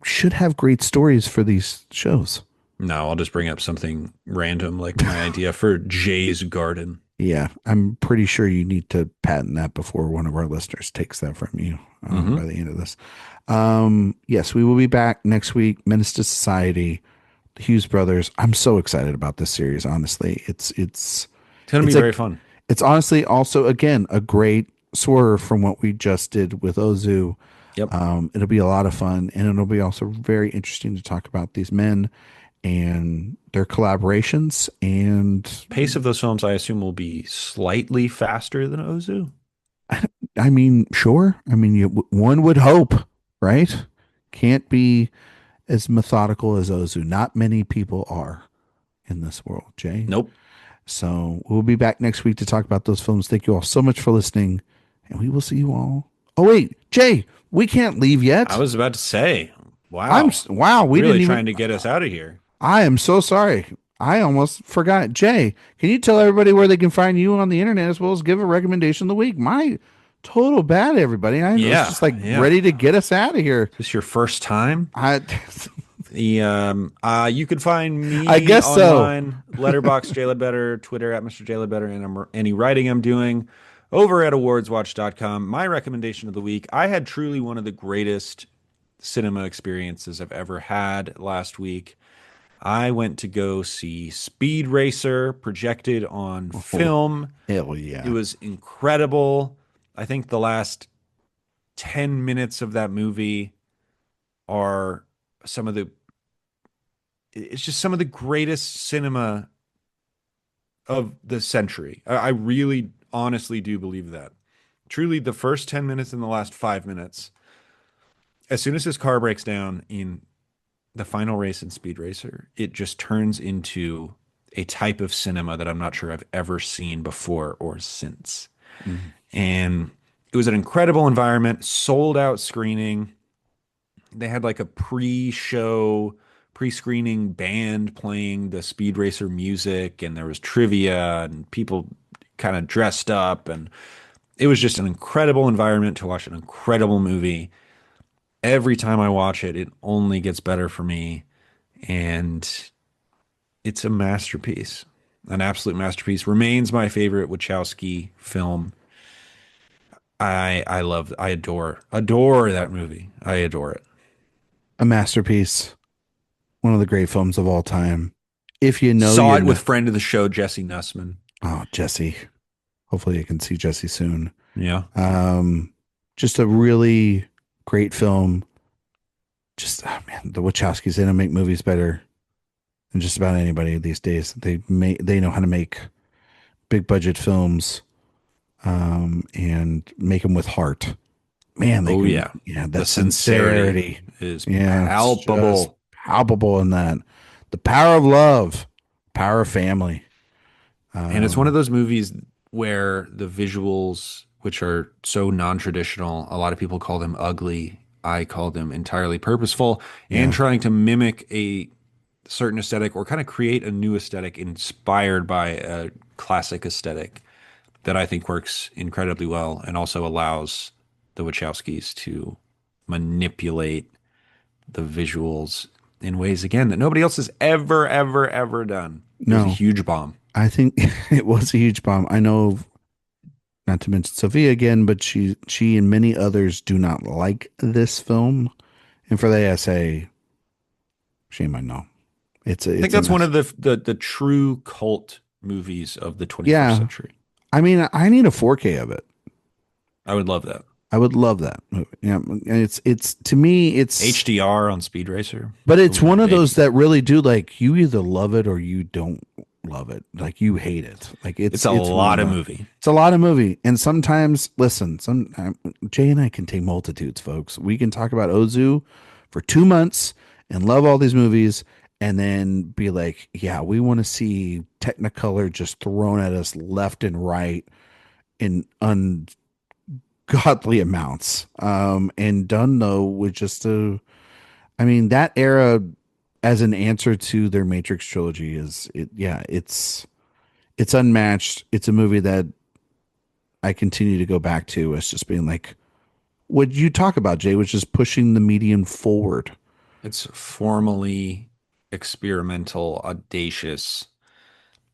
should have great stories for these shows. No, I'll just bring up something random like my idea for Jay's Garden. Yeah, I'm pretty sure you need to patent that before one of our listeners takes that from you by Hmm. the end of this. Yes, we will be back next week. Menace to Society, the Hughes brothers. I'm so excited about this series. Honestly, It's going to be it's a very fun. it's honestly also again a great swerve from what we just did with Ozu. Yep. It'll be a lot of fun, and it'll be also very interesting to talk about these men and their collaborations. And Pace of those films, I assume, will be slightly faster than Ozu. I mean, sure. I mean, one would hope, right? Can't be as methodical as Ozu. Not many people are in this world, Jay. Nope. So we'll be back next week to talk about those films. Thank you all so much for listening, and we will see you all. Oh wait, Jay, we can't leave I yet. was about to say, wow, Wow. We really didn't even. trying to get us out of here. I am so sorry. I almost forgot. Jay, can you tell everybody where they can find you on the internet as well as give a recommendation of the week? My total bad, everybody. I was Yeah, just like yeah. ready to get us out of here. Is this your first time? I You could find I me guess so. online, Letterboxd, J Ledbetter, Twitter at Mr. J Ledbetter, and any writing I'm doing over at awardswatch.com. My recommendation of the week, I had truly one of the greatest cinema experiences I've ever had last week. I went to go see Speed Racer projected on Oh, film. hell It yeah. was incredible. I think the last 10 minutes of that movie are some of the it's just some of the greatest cinema of the century. I really honestly do believe that. Truly, the first 10 minutes and the last 5 minutes as soon as his car breaks down in the final race in Speed Racer, it just turns into a type of cinema that I'm not sure I've ever seen before or since. Mhm. And it was an incredible environment, sold out screening. They had like a pre-show, pre-screening band playing the Speed Racer music, and there was trivia and people kind of dressed up, and it was just an incredible environment to watch an incredible movie. Every time I watch it, it only gets better for me, and it's a masterpiece. An absolute masterpiece. Remains my favorite Wachowski film. I adore that movie. I adore it. A masterpiece, one of the great films of all time. If you know, Saw you it with know. friend of the show Jesse Nussman. Oh, Jesse. Hopefully, I can see Jesse soon. Yeah. Um, just a really great film. Just man, the Wachowskis, they don't make movies better than just about anybody these days. They know how to make big budget films, and make them with heart. Man, they Oh can. yeah. Yeah, that The sincerity sincerity. is Yeah, it's just palpable. palpable in that. The power of love, power of family. And it's one of Um, those movies where the visuals, which are so non-traditional, a lot of people call them ugly. I call them entirely purposeful and yeah, trying to mimic a certain aesthetic or kind of create a new aesthetic inspired by a classic aesthetic that I think works incredibly well and also allows the Wachowskis to manipulate the visuals in ways again that nobody else has ever done. It was a no, huge bomb. I think it was a huge bomb. I know, not to mention Sophia again, but she and many others do not like this film, and for that I say, shame on no. I think It's a that's one mess. of the true cult movies of the 21st Yeah, century. I mean, I need a 4K of it. I would love that. I would love that movie. Yeah, and it's to me it's, HDR on Speed Racer. but it's Ooh, one of those baby. that really do, like, you either love it or you don't love it. Like, you hate it. Like, It's a it's one of lot of the, movie. it's a lot of movie. And sometimes, listen, Jay and I can take multitudes, folks. We can talk about Ozu for 2 months and love all these movies, and then be like, yeah, we want to see Technicolor just thrown at us left and right in ungodly amounts. And done though with just a, I mean, that era as an answer to their Matrix trilogy is it. Yeah, it's unmatched. It's a movie that I continue to go back to as just being like what you talk about, Jay, which is pushing the medium forward. It's formally experimental, audacious.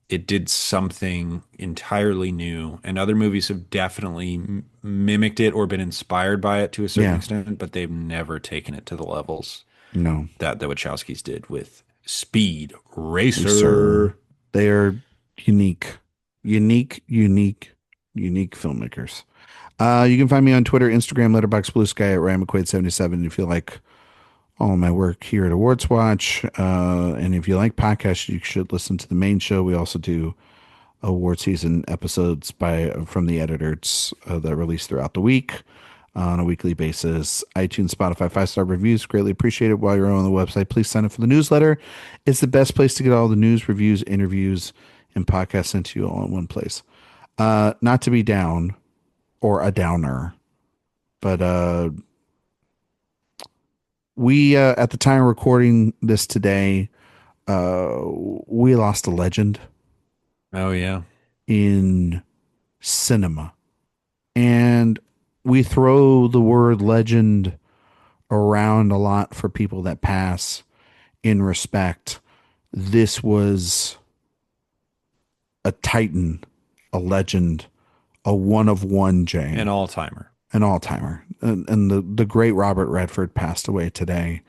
It did something entirely new, and other movies have definitely mimicked it or been inspired by it to a certain Yeah, extent, but they've never taken it to the levels no, that the Wachowskis did with Speed sir, Racer. they are unique, unique, unique, unique filmmakers. You can find me on Twitter, Instagram, Letterboxd, Blue Sky at Ryan McQuade 77. If you like all of my work here at AwardsWatch, and if you like podcasts, you should listen to the main show. We also do award season episodes from the editors that release throughout the week on a weekly basis. iTunes, Spotify, 5-star reviews, greatly appreciated. While you're on the website, please sign up for the newsletter. It's the best place to get all the news, reviews, interviews, and podcasts sent to you all in one place. Not to be down or a downer, but we at the time of recording this today, we lost a legend Oh yeah. in cinema. And we throw the word legend around a lot for people that pass in respect. This was a titan, a legend, a one of one, An Jay, all-timer. an all timer. And the great Robert Redford passed away today.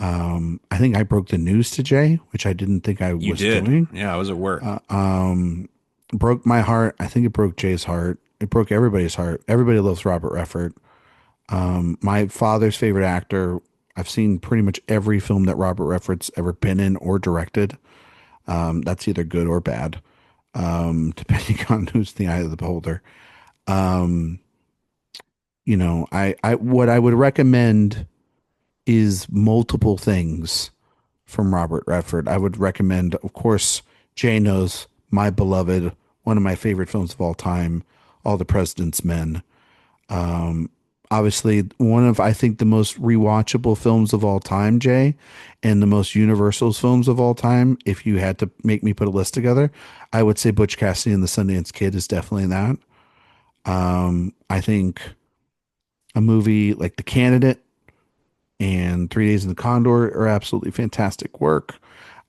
I think I broke the news to Jay, which I didn't think I You was did. doing. Yeah, I was at work. Uh, um, broke my heart. I think it broke Jay's heart. It broke everybody's heart. Everybody loves Robert Redford. My father's favorite actor. I've seen pretty much every film that Robert Redford's ever been in or directed. That's either good or bad, depending on who's the eye of the beholder. Um, I what I would recommend. is multiple things from Robert Redford. I would recommend, of course, Jay knows my beloved, one of my favorite films of all time, All the President's Men. Obviously, one of, I think, the most rewatchable films of all time, Jay, and the most universal films of all time. If you had to make me put a list together, I would say Butch Cassidy and the Sundance Kid is definitely that. I think a movie like The Candidate and 3 Days in the Condor are absolutely fantastic work.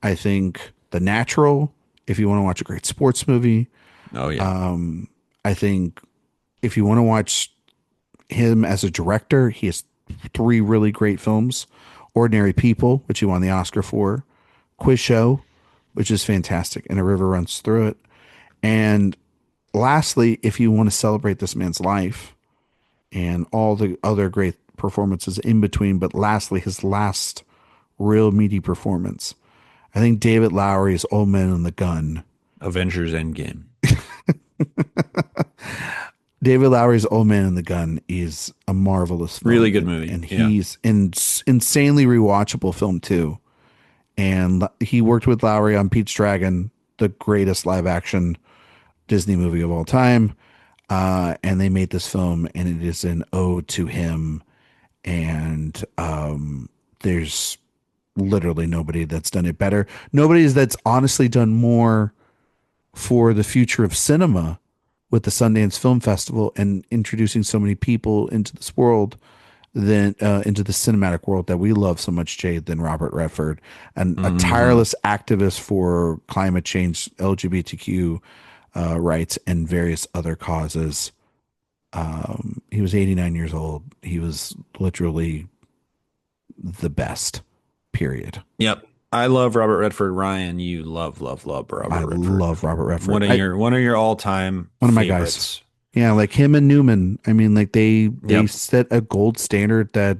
I think The Natural, if you want to watch a great sports movie. Oh yeah. I think if you want to watch him as a director, he has three really great films: Ordinary People, which he won the Oscar for; Quiz Show, which is fantastic, and A River Runs Through It. And lastly, if you want to celebrate this man's life and all the other great performances in between, but lastly, his last real meaty performance, I think David Lowery's Old Man and the Gun. Avengers Endgame. David Lowery's Old Man and the Gun is a marvelous film. Really good movie. And Yeah. he's an insanely rewatchable film too. And he worked with Lowery on Pete's Dragon, the greatest live action Disney movie of all time. And they made this film, and it is an ode to him. And there's literally nobody that's done it better. Nobody that's honestly done more for the future of cinema with the Sundance Film Festival and introducing so many people into this world, than into the cinematic world that we love so much, Jay, than Robert Redford, and a tireless activist for climate change, LGBTQ rights, and various other causes. He was 89 years old. He was literally the best, period. Yep. I love Robert Redford. Ryan, you love Robert I Redford. love Robert Redford. One of your all time one of my favorites. guys. Yeah, like him and Newman. I mean, like they Yep. set a gold standard that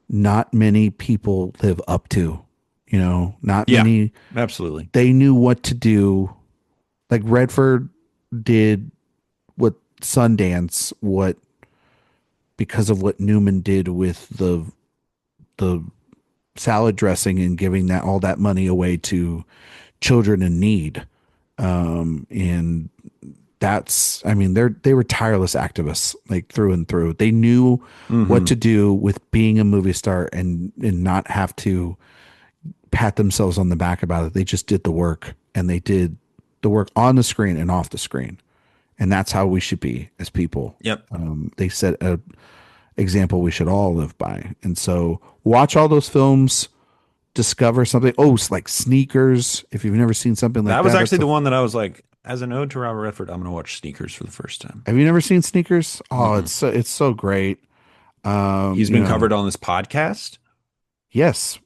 not many people live up to. You know, not Yeah. many. Absolutely. They knew what to do. Like Redford did what Sundance, what because of what Newman did with the salad dressing and giving that all that money away to children in need. And that's, I mean, they were tireless activists, like through and through. They knew what to do with being a movie star and not have to pat themselves on the back about it. They just did the work, and they did the work on the screen and off the screen. And that's how we should be as people. Yep. They set a example we should all live by. And so watch all those films, discover something. Oh, it's like Sneakers. If you've never seen something like that. That was actually it's the one that I was like, as an ode to Robert Redford, I'm going to watch Sneakers for the first time. Have you never seen Sneakers? Oh, it's so great. He's been covered on this podcast. Yes.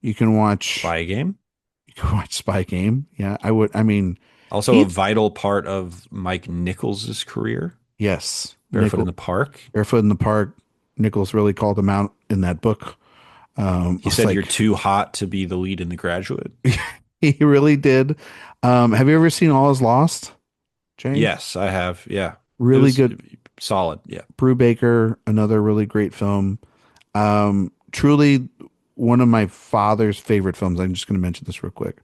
You can watch Spy Game. You can watch Spy Game. Yeah, I would. I mean, Also a vital part of Mike Nichols' career. Yes. Barefoot in the Park. Barefoot in the Park. Nichols really called him out in that book. He said, "You're too hot to be the lead in The Graduate." He really did. Have you ever seen All Is Lost, Jay? Yes, I have. Yeah. Really good. Solid. Yeah. Brubaker, another really great film. Truly one of my father's favorite films. I'm just going to mention this real quick.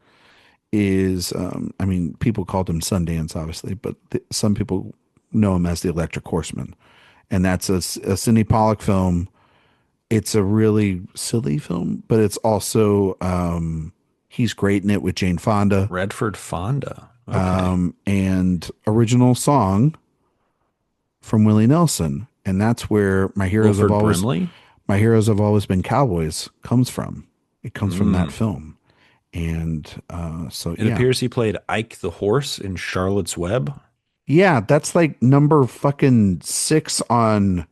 Is I mean, people called him Sundance, obviously, but some people know him as the Electric Horseman, and that's a Sidney Pollack film. It's a really silly film, but it's also he's great in it with Jane Fonda. Redford Fonda. Okay. And original song from Willie Nelson, and that's where my heroes have always been cowboys comes from. It comes from that film. And so it appears he played Ike the horse in Charlotte's Web. Yeah, that's like number fucking 6 on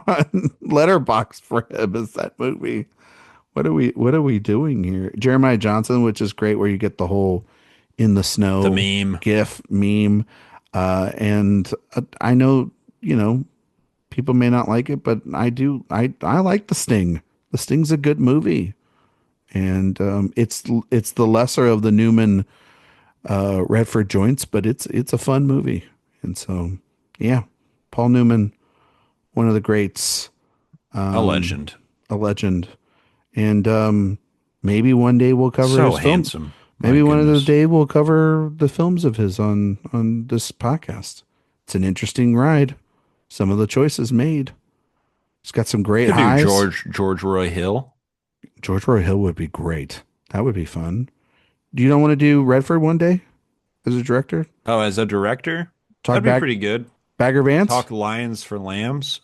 on Letterboxd for him, is that movie. What are we doing here? Jeremiah Johnson, which is great, where you get the whole in the snow, the meme, GIF meme. And I know, people may not like it, but I do. I like The Sting. The Sting's a good movie. And it's the lesser of the Newman Redford joints, but it's a fun movie. And so, yeah, Paul Newman, one of the greats. A legend. A legend. And maybe one day we'll cover So his film. handsome. My Maybe one of the goodness. day we'll cover the films of his on this podcast. It's an interesting ride. Some of the choices made. It's got some great Could do highs. George Roy Hill. George Roy Hill would be great. That would be fun. Do you not want to do Redford one day as a director? Oh, as a director? Talk That'd be back pretty good. Bagger Vance? Talk Lions for Lambs.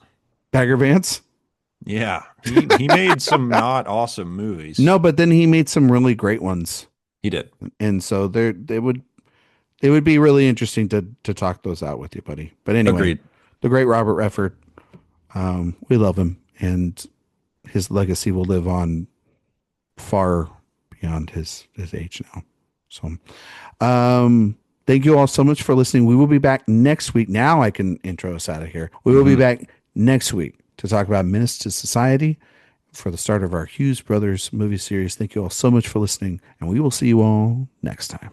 Bagger Vance? Yeah. He made some not awesome movies. No, but then he made some really great ones. He did. And so they would be really interesting to talk those out with you, buddy. But anyway, Agreed. the great Robert Redford, we love him, and his legacy will live on far beyond his age now. So, thank you all so much for listening. We will be back next week. Now I can intro us out of here. We will be back next week to talk about Menace to Society for the start of our Hughes Brothers movie series. Thank you all so much for listening, and we will see you all next time.